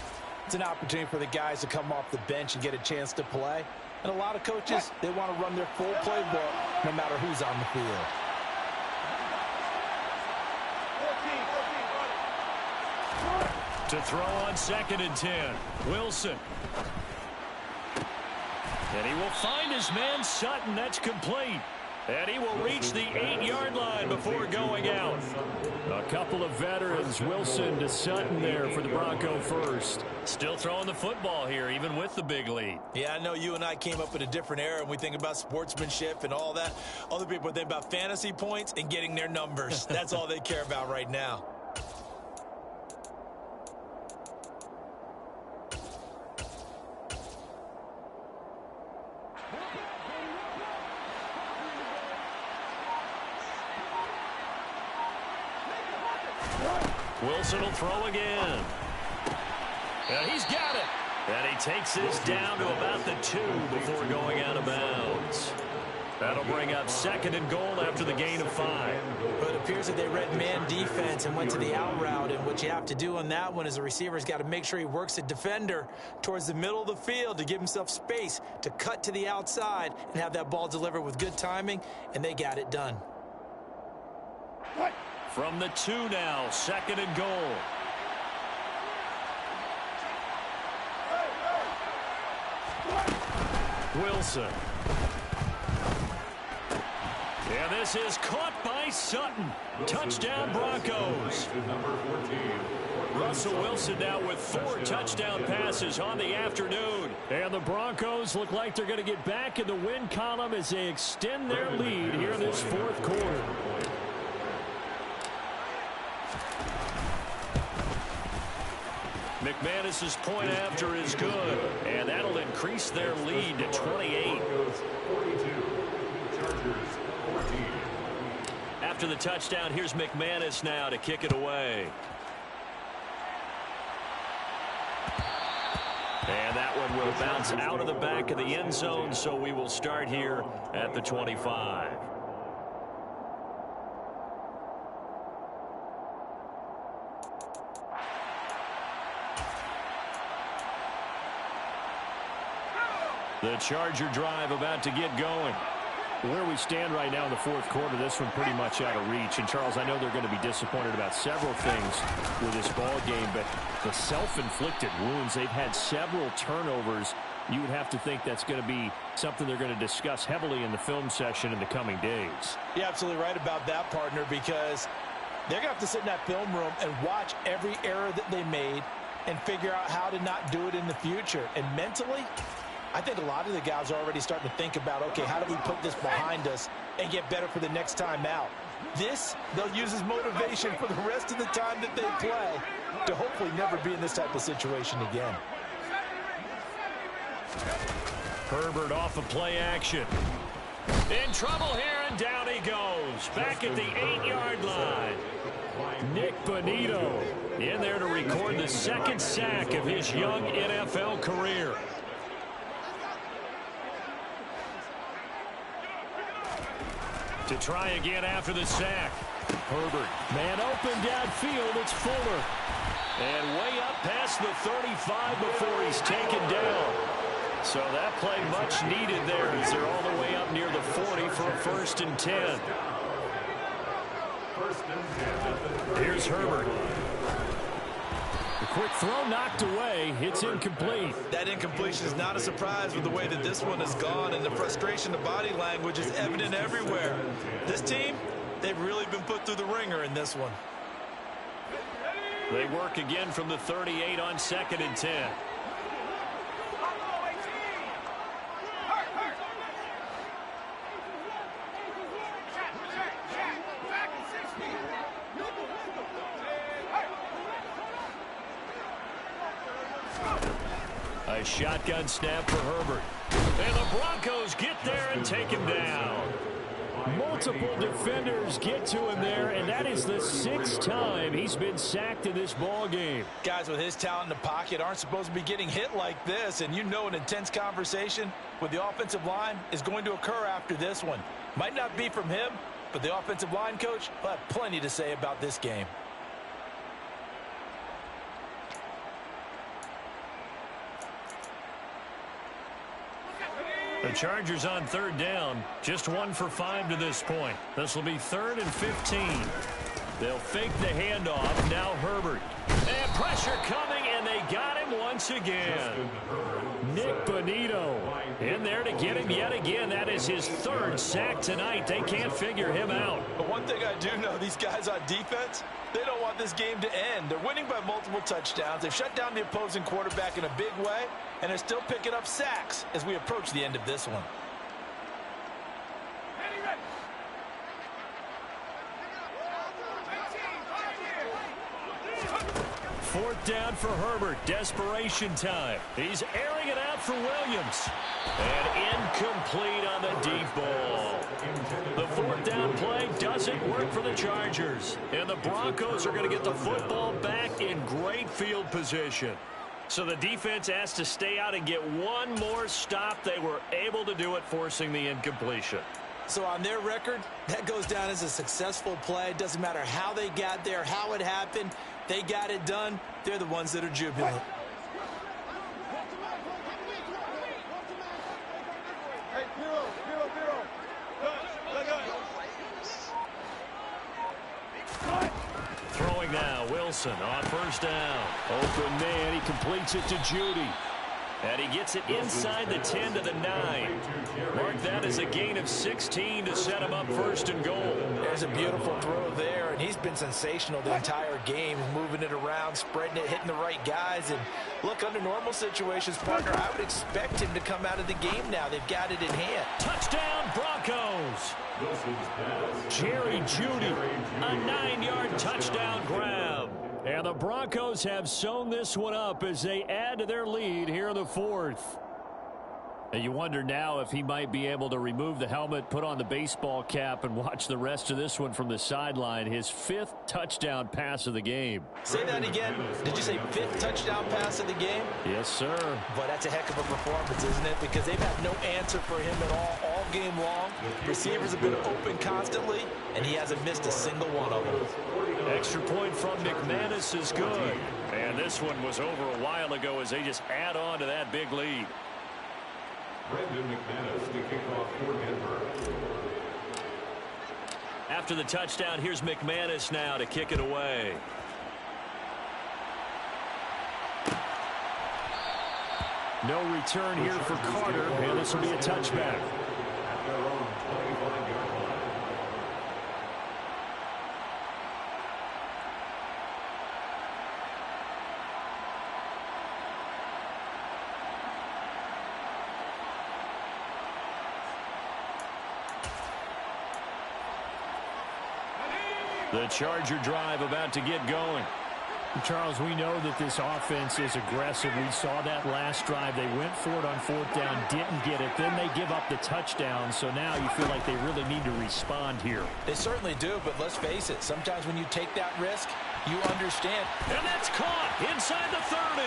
it's an opportunity for the guys to come off the bench and get a chance to play. And a lot of coaches, they want to run their full playbook no matter who's on the field. To throw on 2nd and 10, Wilson. And he will find his man Sutton. That's complete. And he will reach the 8-yard line before going out. A couple of veterans, Wilson to Sutton there for the Bronco first. Still throwing the football here, even with the big lead. Yeah, I know you and I came up in a different era, and we think about sportsmanship and all that. Other people think about fantasy points and getting their numbers. That's all they care about right now. Wilson will throw again. And he's got it. And he takes this down to about the 2 before going out of bounds. That'll bring up 2nd and goal after the gain of 5. But it appears that they read man defense and went to the out route. And what you have to do on that one is the receiver's got to make sure he works the defender towards the middle of the field to give himself space to cut to the outside and have that ball delivered with good timing. And they got it done. From the 2 now, 2nd and goal. Wilson. And this is caught by Sutton. Touchdown Broncos. Russell Wilson now with 4 touchdown passes on the afternoon. And the Broncos look like they're going to get back in the win column as they extend their lead here in this 4th quarter. McManus's point after is good, and that'll increase their lead to 28. After the touchdown, here's McManus now to kick it away. And that one will bounce out of the back of the end zone, so we will start here at the 25. The Charger drive about to get going. Where we stand right now in the 4th quarter, this one pretty much out of reach. And, Charles, I know they're going to be disappointed about several things with this ball game, but the self-inflicted wounds, they've had several turnovers. You would have to think that's going to be something they're going to discuss heavily in the film session in the coming days. You're absolutely right about that, partner, because they're going to have to sit in that film room and watch every error that they made and figure out how to not do it in the future. And mentally, I think a lot of the guys are already starting to think about, okay, how do we put this behind us and get better for the next time out? This, they'll use as motivation for the rest of the time that they play to hopefully never be in this type of situation again. Herbert off of play action. In trouble here, and down he goes. Back at the 8-yard line. Nick Bonito in there to record the second sack of his young NFL career. To try again after the sack. Herbert, man open downfield, it's Fuller. And way up past the 35 before he's taken down. So that play much needed there as they're all the way up near the 40 for a 1st and 10. Here's Herbert. The quick throw knocked away. It's incomplete. That incompletion is not a surprise with the way that this one has gone, and the frustration of body language is evident everywhere. This team, they've really been put through the ringer in this one. They work again from the 38 on 2nd and 10. A shotgun snap for Herbert. And the Broncos get there and take him down. Multiple defenders get to him there, and that is the 6th time he's been sacked in this ball game. Guys with his talent in the pocket aren't supposed to be getting hit like this, and you know an intense conversation with the offensive line is going to occur after this one. Might not be from him, but the offensive line coach will have plenty to say about this game. The Chargers on 3rd down, just 1 for 5 to this point. This will be 3rd and 15. They'll fake the handoff. Now Herbert. And pressure coming, and they got him once again. Nick Bonito in there to get him yet again. That is his 3rd sack tonight. They can't figure him out. But one thing I do know, these guys on defense, they don't want this game to end. They're winning by multiple touchdowns. They've shut down the opposing quarterback in a big way, and they're still picking up sacks as we approach the end of this one. 4th down for Herbert. Desperation time. He's airing it out for Williams. And incomplete on the deep ball. The 4th down play doesn't work for the Chargers. And the Broncos are going to get the football back in great field position. So the defense has to stay out and get one more stop. They were able to do it, forcing the incompletion. So on their record, that goes down as a successful play. It doesn't matter how they got there, how it happened. They got it done. They're the ones that are jubilant. Throwing now, Wilson on 1st down. Open man, he completes it to Judy. And he gets it inside the 10 to the 9. Mark that as a gain of 16 to set him up 1st and goal. There's a beautiful throw there, and he's been sensational the entire game, moving it around, spreading it, hitting the right guys. And look, under normal situations, partner, I would expect him to come out of the game now. They've got it in hand. Touchdown, Broncos. Jerry Judy, a 9-yard touchdown grab. And the Broncos have sewn this one up as they add to their lead here in the 4th. And you wonder now if he might be able to remove the helmet, put on the baseball cap, and watch the rest of this one from the sideline. His 5th touchdown pass of the game. Say that again. Did you say 5th touchdown pass of the game? Yes, sir. But that's a heck of a performance, isn't it? Because they've had no answer for him at all game long. Receivers have been open constantly, and he hasn't missed a single one of them. Extra point from McManus is good. And this one was over a while ago as they just add on to that big lead. Brandon McManus to kick off for Denver. After the touchdown, here's McManus now to kick it away. No return here for Carter, and this will be a touchback. At their own 25-yard line. The Charger drive about to get going. Charles, we know that this offense is aggressive. We saw that last drive. They went for it on 4th down, didn't get it. Then they give up the touchdown. So now you feel like they really need to respond here. They certainly do, but let's face it. Sometimes when you take that risk, you understand. And that's caught inside the 30.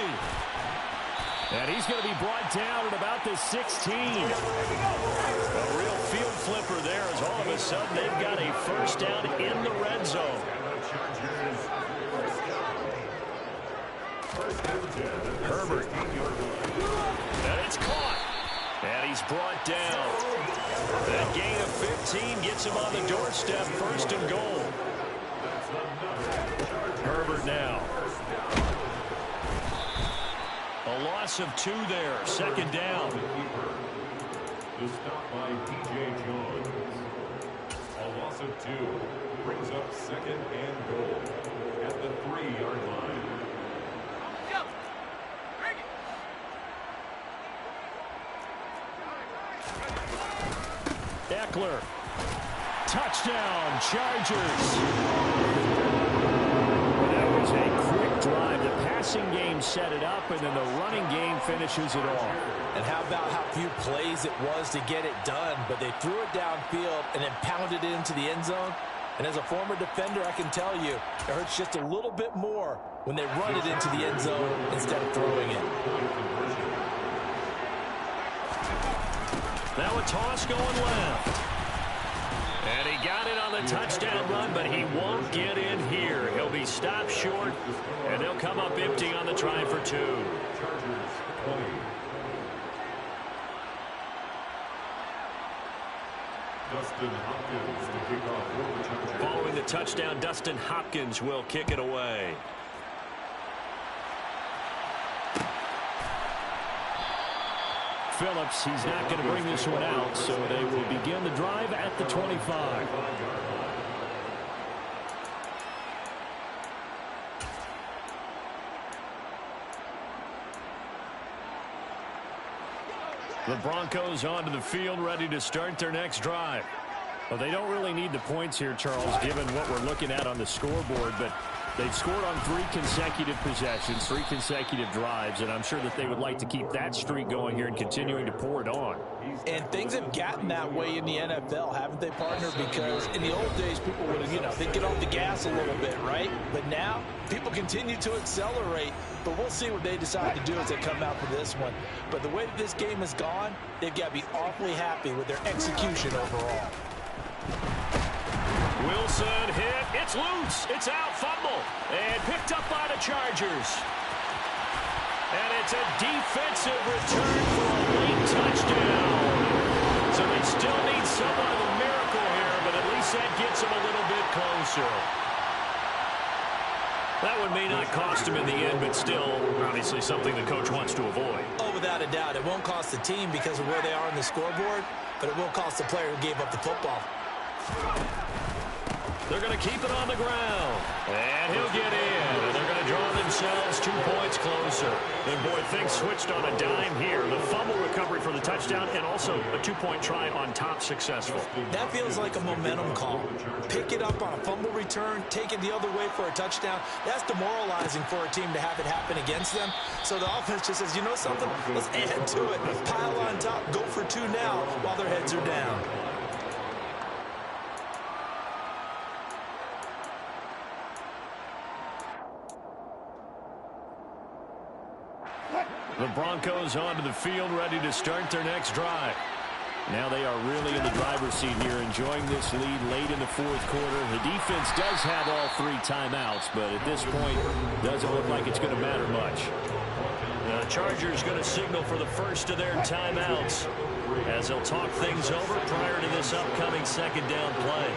And he's going to be brought down at about the 16. A real field flipper there as all of a sudden they've got a first down in the red zone. Herbert. And it's caught. And he's brought down. That gain of 15 gets him on the doorstep, 1st and goal. Herbert now. A loss of 2 there, 2nd down. The stop by DJ Jones. A loss of 2 brings up 2nd and goal at the 3-yard line. Eckler. Touchdown, Chargers. That was a quick drive. The passing game set it up, and then the running game finishes it off. And how about how few plays it was to get it done, but they threw it downfield and then pounded it into the end zone. And as a former defender, I can tell you, it hurts just a little bit more when they run it into the end zone instead of throwing it. Now a toss going left. And he got it on the touchdown run, but he won't get in here. He'll be stopped short, and they'll come up empty on the try for 2. Dustin Hopkins to kick off for the Chargers. Following the touchdown, Dustin Hopkins will kick it away. Phillips, he's not going to bring this one out, so they will begin the drive at the 25. The Broncos onto the field, ready to start their next drive. Well, they don't really need the points here, Charles, given what we're looking at on the scoreboard, but they've scored on 3 consecutive possessions, 3 consecutive drives, and I'm sure that they would like to keep that streak going here and continuing to pour it on. And things have gotten that way in the NFL, haven't they, partner? Because in the old days, people would have, they'd get off the gas a little bit, right? But now, people continue to accelerate, but we'll see what they decide to do as they come out for this one. But the way that this game has gone, they've got to be awfully happy with their execution overall. Wilson hit. It's loose. It's out. Fumble. And picked up by the Chargers. And it's a defensive return for a late touchdown. So they still need somewhat of a miracle here, but at least that gets them a little bit closer. That one may not cost him in the end, but still, obviously, something the coach wants to avoid. Oh, without a doubt. It won't cost the team because of where they are on the scoreboard, but it will cost the player who gave up the football. They're going to keep it on the ground. And he'll get in. And they're going to draw themselves 2 points closer. And, boy, things switched on a dime here. The fumble recovery for the touchdown and also a 2-point try on top successful. That feels like a momentum call. Pick it up on a fumble return, take it the other way for a touchdown. That's demoralizing for a team to have it happen against them. So the offense just says, you know something? Let's add to it. Pile on top, go for 2 now while their heads are down. The Broncos onto the field, ready to start their next drive. Now they are really in the driver's seat here, enjoying this lead late in the 4th quarter. The defense does have all 3 timeouts, but at this point, doesn't look like it's going to matter much. The Chargers going to signal for the first of their timeouts as they'll talk things over prior to this upcoming 2nd down play.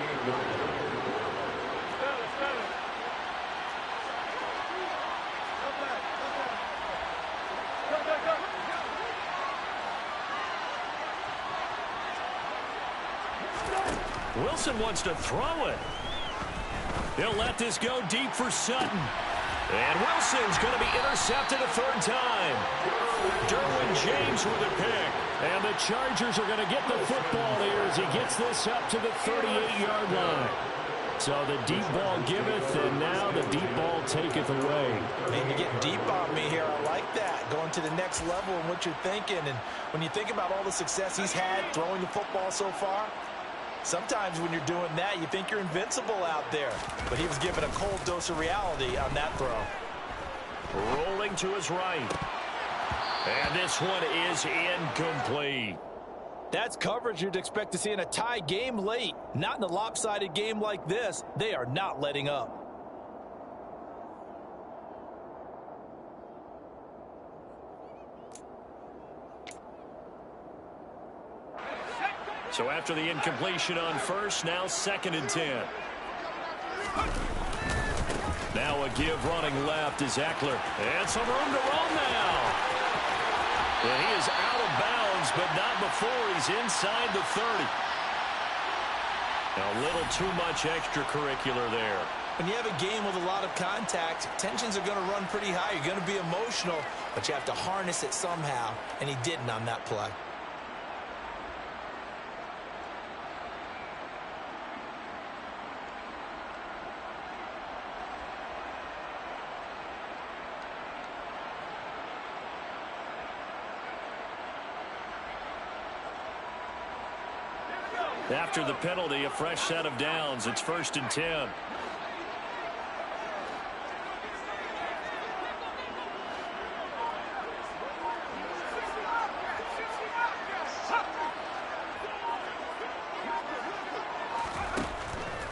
Wilson wants to throw it. He'll let this go deep for Sutton. And Wilson's going to be intercepted a 3rd time. Derwin James with a pick. And the Chargers are going to get the football here as he gets this up to the 38-yard line. So the deep ball giveth, and now the deep ball taketh away. Man, you're getting deep on me here. I like that. Going to the next level and what you're thinking. And when you think about all the success he's had throwing the football so far, sometimes when you're doing that, you think you're invincible out there. But he was given a cold dose of reality on that throw. Rolling to his right. And this one is incomplete. That's coverage you'd expect to see in a tie game late. Not in a lopsided game like this. They are not letting up. So after the incompletion on first, now 2nd and 10. Now a give running left is Eckler. And some room to run now. And he is out of bounds, but not before he's inside the 30. A little too much extracurricular there. When you have a game with a lot of contact, tensions are going to run pretty high. You're going to be emotional, but you have to harness it somehow, and he didn't on that play. After the penalty, a fresh set of downs. It's 1st and 10.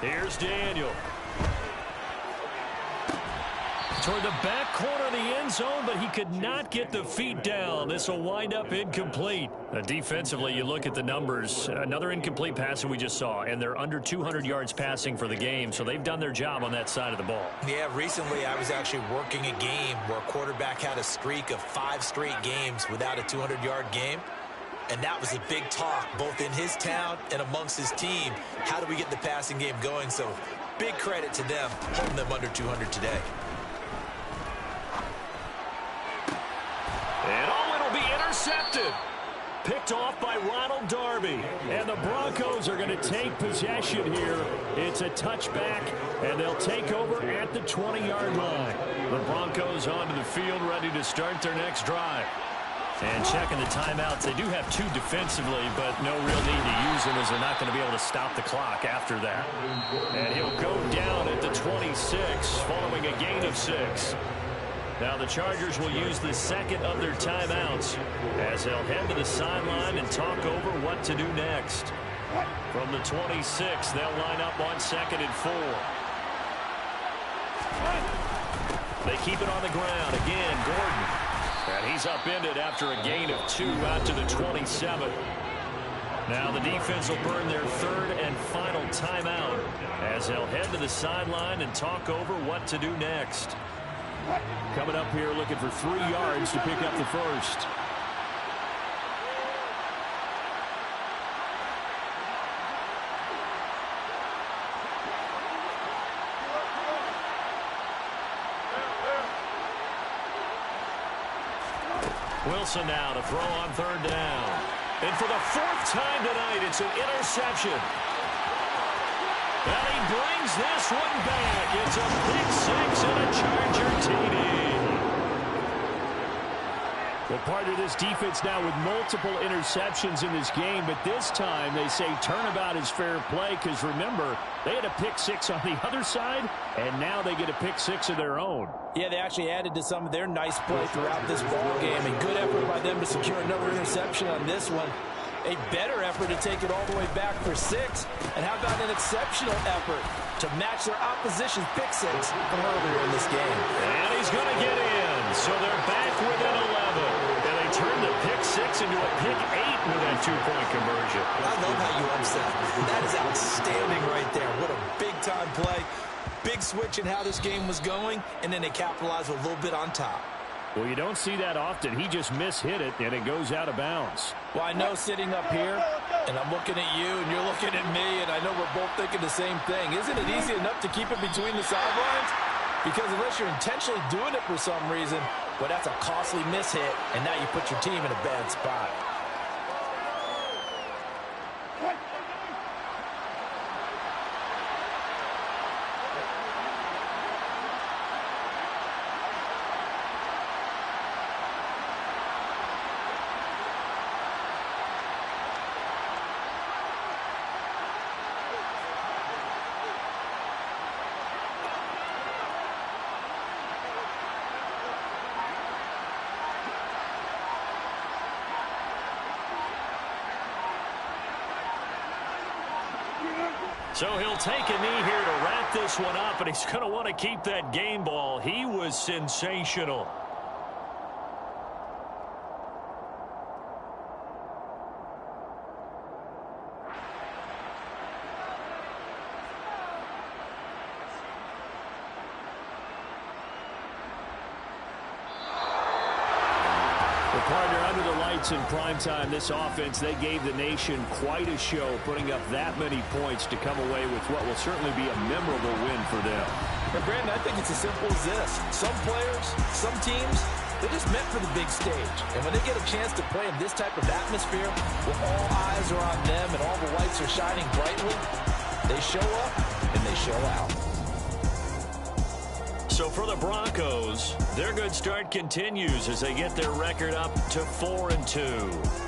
Here's Daniel. Toward the back corner of the end zone, but he could not get the feet down. This will wind up incomplete. Defensively, you look at the numbers. Another incomplete pass that we just saw, and they're under 200 yards passing for the game, so they've done their job on that side of the ball. Yeah, recently I was actually working a game where a quarterback had a streak of 5 straight games without a 200-yard game, and that was a big talk both in his town and amongst his team. How do we get the passing game going? So big credit to them holding them under 200 today. And it'll be intercepted. Picked off by Ronald Darby. And the Broncos are going to take possession here. It's a touchback, and they'll take over at the 20-yard line. The Broncos onto the field, ready to start their next drive. And checking the timeouts, they do have 2 defensively, but no real need to use them as they're not going to be able to stop the clock after that. And he'll go down at the 26, following a gain of 6. Now the Chargers will use the 2nd of their timeouts as they'll head to the sideline and talk over what to do next. From the 26, they'll line up on 2nd and 4. They keep it on the ground. Again, Gordon. And he's upended after a gain of 2 out to the 27. Now the defense will burn their 3rd and final timeout as they'll head to the sideline and talk over what to do next. Coming up here looking for 3 yards to pick up the first. Wilson now to throw on 3rd down. And for the 4th time tonight, it's an interception. And he brings this one back. It's a pick 6 and a Charger TD. Well, part of this defense now with multiple interceptions in this game, but this time they say turnabout is fair play because, remember, they had a pick 6 on the other side, and now they get a pick 6 of their own. Yeah, they actually added to some of their nice play throughout this ball game, and good effort by them to secure another interception on this one. A better effort to take it all the way back for 6. And how about an exceptional effort to match their opposition's pick 6 from earlier in this game. And he's going to get in. So they're back within 11. And they turn the pick 6 into a pick 8 with that 2-point conversion. I love how you upset. That is outstanding right there. What a big-time play. Big switch in how this game was going, and then they capitalized with a little bit on top. Well, you don't see that often. He just mishit it, and it goes out of bounds. Well, I know sitting up here, and I'm looking at you, and you're looking at me, and I know we're both thinking the same thing. Isn't it easy enough to keep it between the sidelines? Because unless you're intentionally doing it for some reason, well, that's a costly mishit, and now you put your team in a bad spot. So he'll take a knee here to wrap this one up, and he's going to want to keep that game ball. He was sensational. Partner, under the lights in primetime, this offense, they gave the nation quite a show, putting up that many points to come away with what will certainly be a memorable win for them. And Brandon, I think it's as simple as this. Some players, some teams, they're just meant for the big stage. And when they get a chance to play in this type of atmosphere, where all eyes are on them and all the lights are shining brightly, they show up and they show out. So for the Broncos, their good start continues as they get their record up to 4-2.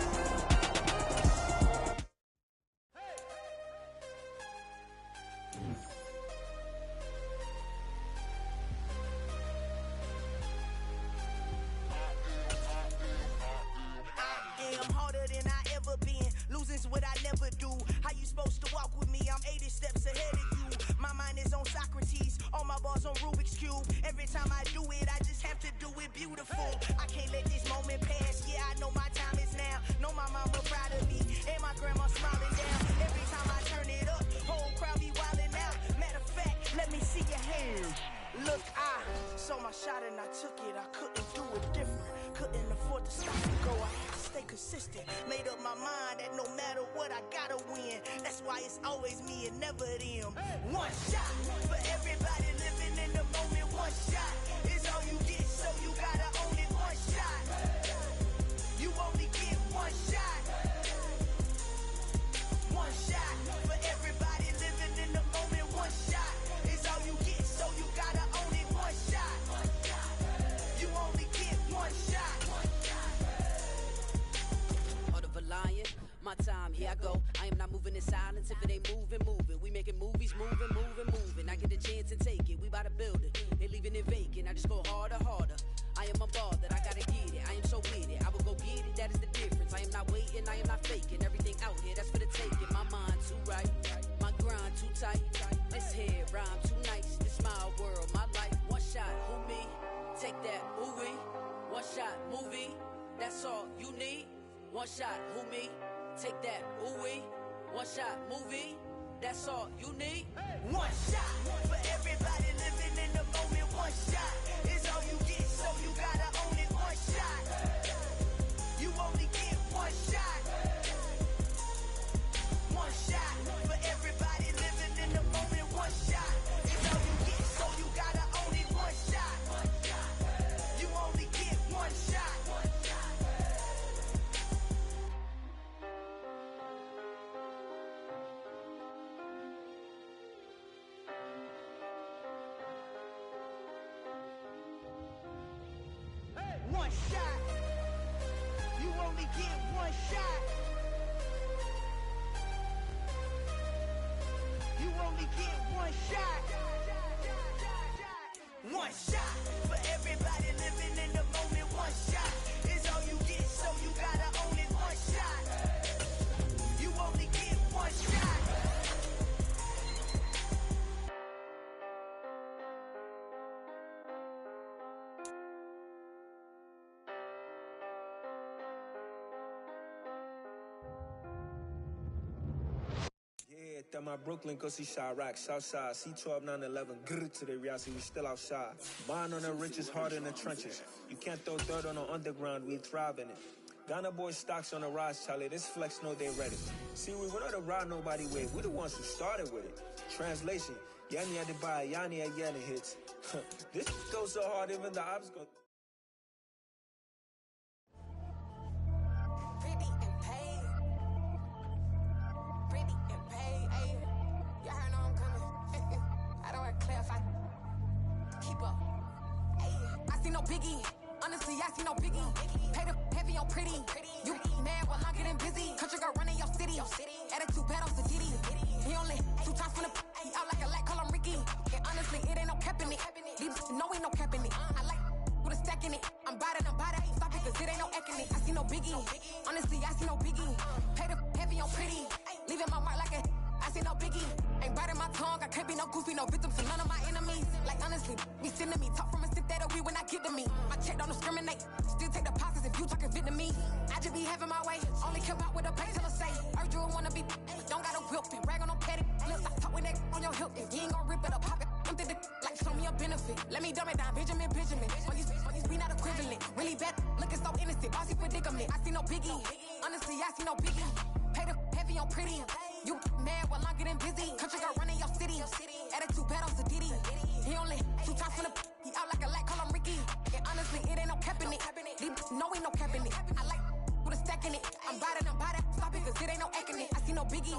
One shot, who me? Take that, ooh-wee. One shot, movie. That's all you need. One shot for everybody living in the moment. One shot is all you get, so you gotta own it. One shot. You only get one shot. One shot for everybody living in the moment. One shot is all you get, so you gotta own it. One shot. You only get one shot. One shot. You only get one shot. You only get one shot. One shot for everybody living in the moment. One shot is all you get, so you gotta own it. One shot. You only get one shot. At my Brooklyn, go see Chirac, Southside, C12, 911, grrr to the reality, we still outside. Mine on the riches, hard in the trenches. You can't throw dirt on the underground, we thrive in it. Ghana boys stocks on the rise, Charlie, this flex know they ready. See, we were not to ride nobody with, we the ones who started with it. Translation, Yanni had to buy, Yanni had Yanni hits. This goes so hard, even the ops go... Biggie, honestly, I see no biggie. Pay the heavy on pretty. You mad while I'm getting busy. Country girl running your city. Attitude bad off the Diddy. He only 2 times from the he out like a light, call him Ricky. And honestly, it ain't no cap in it. These know ain't no cap in it. I like with a stack in it. I'm bad, stop it, cause it ain't no acting it. I see no biggie. Honestly, I see no biggie. Pay the heavy on pretty. Leaving my mark like a I see no biggie. Ain't biting my tongue, I can't be no goofy, no victim to none of my enemies. Like honestly, be sending me talk from a stick that'll be when I get to me. My check don't discriminate, still take deposits if you talking Vietnamese. I just be having my way, only care about what the pay tell us say. Urge you wanna be, don't gotta whip it, rag on no petty. Lips, I talk with that on your hip, if you ain't gon' rip it up, pop it. Empty the like show me a benefit. Let me dumb it down, Benjamin. We not equivalent. Really bad, looking so innocent. Bossy predicament. I see no biggie. Honestly, I see no biggie. Pay the heavy on pretty. You mad while I'm getting busy. Country girl running your city. Attitude bad on Diddy. He only 2 times from the. He out like a light, call him Ricky. And honestly, it ain't no cap in it. No, ain't no cap in it. I like with a stack in it. I'm by that. Stop it, cause it ain't no acting it. I see no biggie.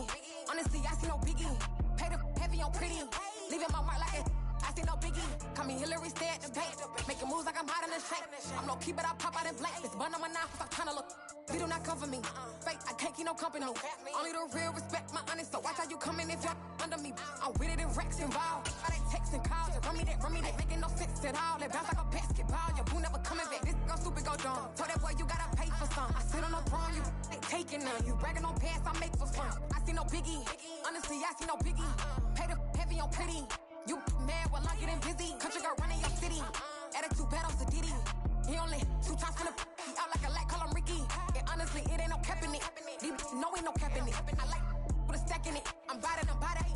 Honestly, I see no biggie. Pay the heavy on pretty. Leaving my mark like it. I see no biggie. Call me Hillary, stay at the bank. Making moves like I'm hiding in shape. I'm low key, but I pop out in blank. It's bun on my knife, I'm trying to look. They do not cover me. Fake, I can't keep no company. Only the real respect my honest. So watch how you coming if you're under me. I'm with it in Rex involved. All they texting calls, just run me that. Making no sense at all. They bounce like a basketball. Your boo never coming back. This go stupid, go dumb. Told that boy you gotta pay for some. I sit on no throne, you ain't taking none. You bragging on pants, I make for fun. I see no biggie. Honestly, I see no biggie. Pay the heavy on pretty. You mad while I'm getting busy. Country girl running your city. Attitude bad on Diddy. He only 2 times from the. He out like a light, call him Ricky. And honestly, it ain't no cap in it. No, ain't no cap in it. I like with a stack in it. I'm by that.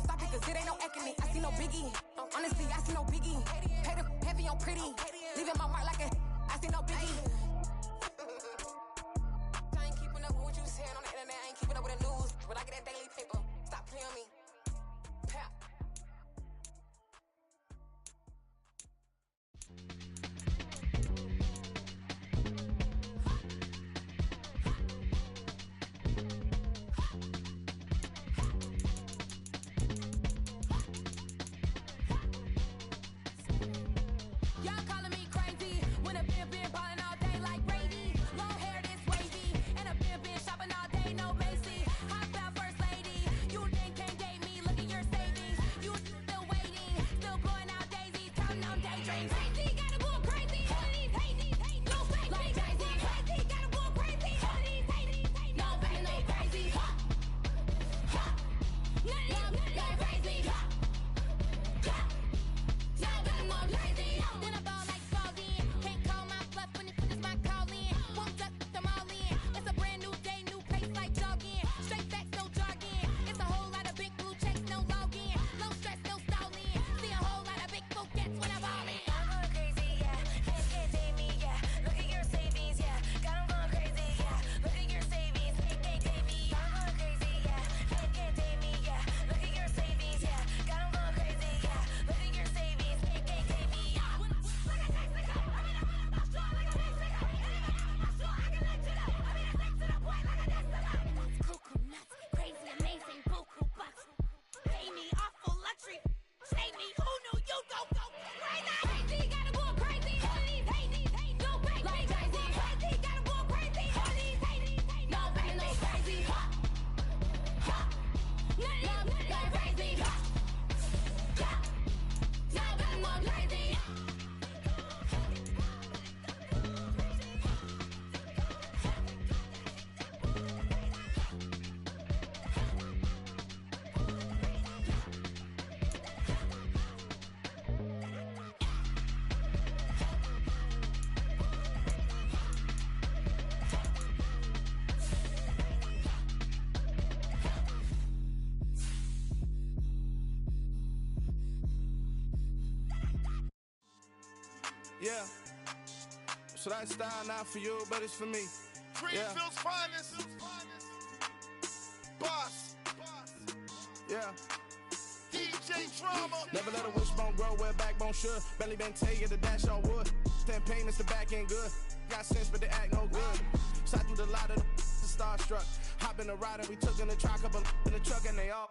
Stop it, cause it ain't no acting it. I see no biggie. Honestly, I see no biggie. Pay the heavy on pretty. Leaving my mark like a. I see no biggie. I ain't keeping up with what you saying on the internet. I ain't keeping up with the news. When I get that daily paper, stop playing on me. Pap. Yeah. So that style not for you, but it's for me. Greenfield's finest. Boss. Yeah. DJ Drama. Never let a wishbone grow where a backbone should. Belly been tell you the dash on wood. Ten payments the back end good. Got sense but they act no good. Shot through the lot of the starstruck. Hop in the ride and we took in the truck up in the truck and they all.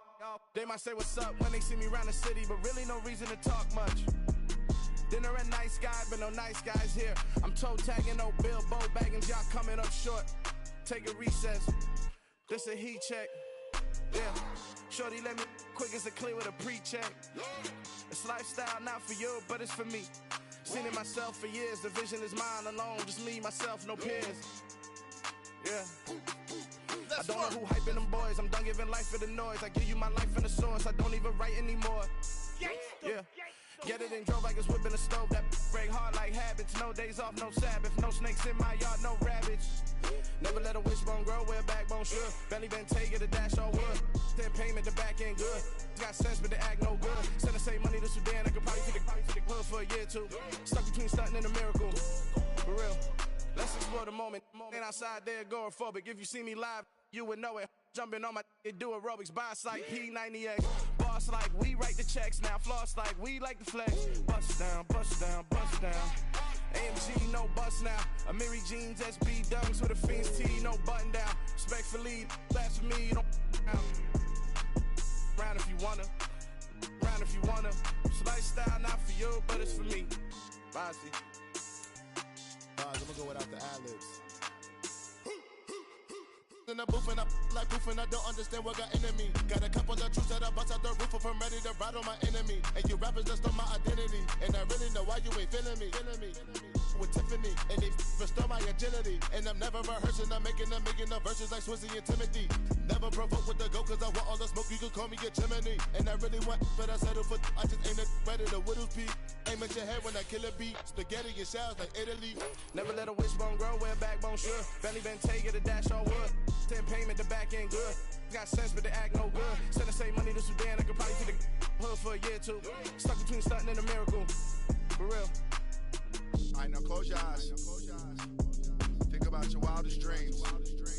They might say what's up when they see me around the city, but really no reason to talk much. Dinner at nice guy, but no nice guys here. I'm toe tagging, no Bilbo bagging, y'all coming up short. Take a recess. This a heat check. Yeah. Shorty let me quick as a clear with a pre-check. It's lifestyle not for you, but it's for me. Seen it myself for years. The vision is mine alone. Just me, myself, no peers. Yeah. I Don't know who hyping them boys. I'm done giving life for the noise. I give you my life in the source. I don't even write anymore. Yeah. Get it and drove like it's whipping a stove. That break hard like habits. No days off, no Sabbath. No snakes in my yard, no rabbits. Never let a wishbone grow where a backbone should. Belly Bentayga, the dash all wood. Then payment, the back end good. Got sense, but the act no good. Send the same money to Sudan. I could probably take the hood for a year or two. Stuck between stunting and a miracle. For real. Let's explore the moment. Ain't outside there agoraphobic. If you see me live, you would know it. Jumping on my do aerobics, boss like P90X. Boss like we write the checks now. Floss like we like the flex. Bust down, bust down, bust down. AMG, no bust now. Amiri jeans, SB dunks with a Fiends T, no button down. Respectfully, last for me, you don't round if you wanna. Round if you wanna. It's lifestyle, not for you, but it's for me. Bossy. I'm gonna go without the ad-libs. In the booth and I like proof and I don't understand what got into me. Got a couple of truths that I bust out the roof if I'm ready to ride on my enemy. And you rappers just on my identity. And I really know why you ain't feeling me. With Tiffany and they restore my agility. And I'm never rehearsing, I'm making the verses like Swizzy and Timothy. Never provoke with the go cause I want all the smoke, you can call me a chimney. And I really want, but I settle for I just aim it ready to whittles peak. Aim at your head when I kill a beat. Spaghetti and shells like Italy. Never let a wishbone grow where a backbone should. Belly Bentayga, the dash all wood. 10 payment, the back end good. Got sense, but the act no good. Send the same money to Sudan, I could probably take the hood for a year or two. Stuck between stunting and a miracle. For real. Alright, now close your eyes. Think about your wildest dreams.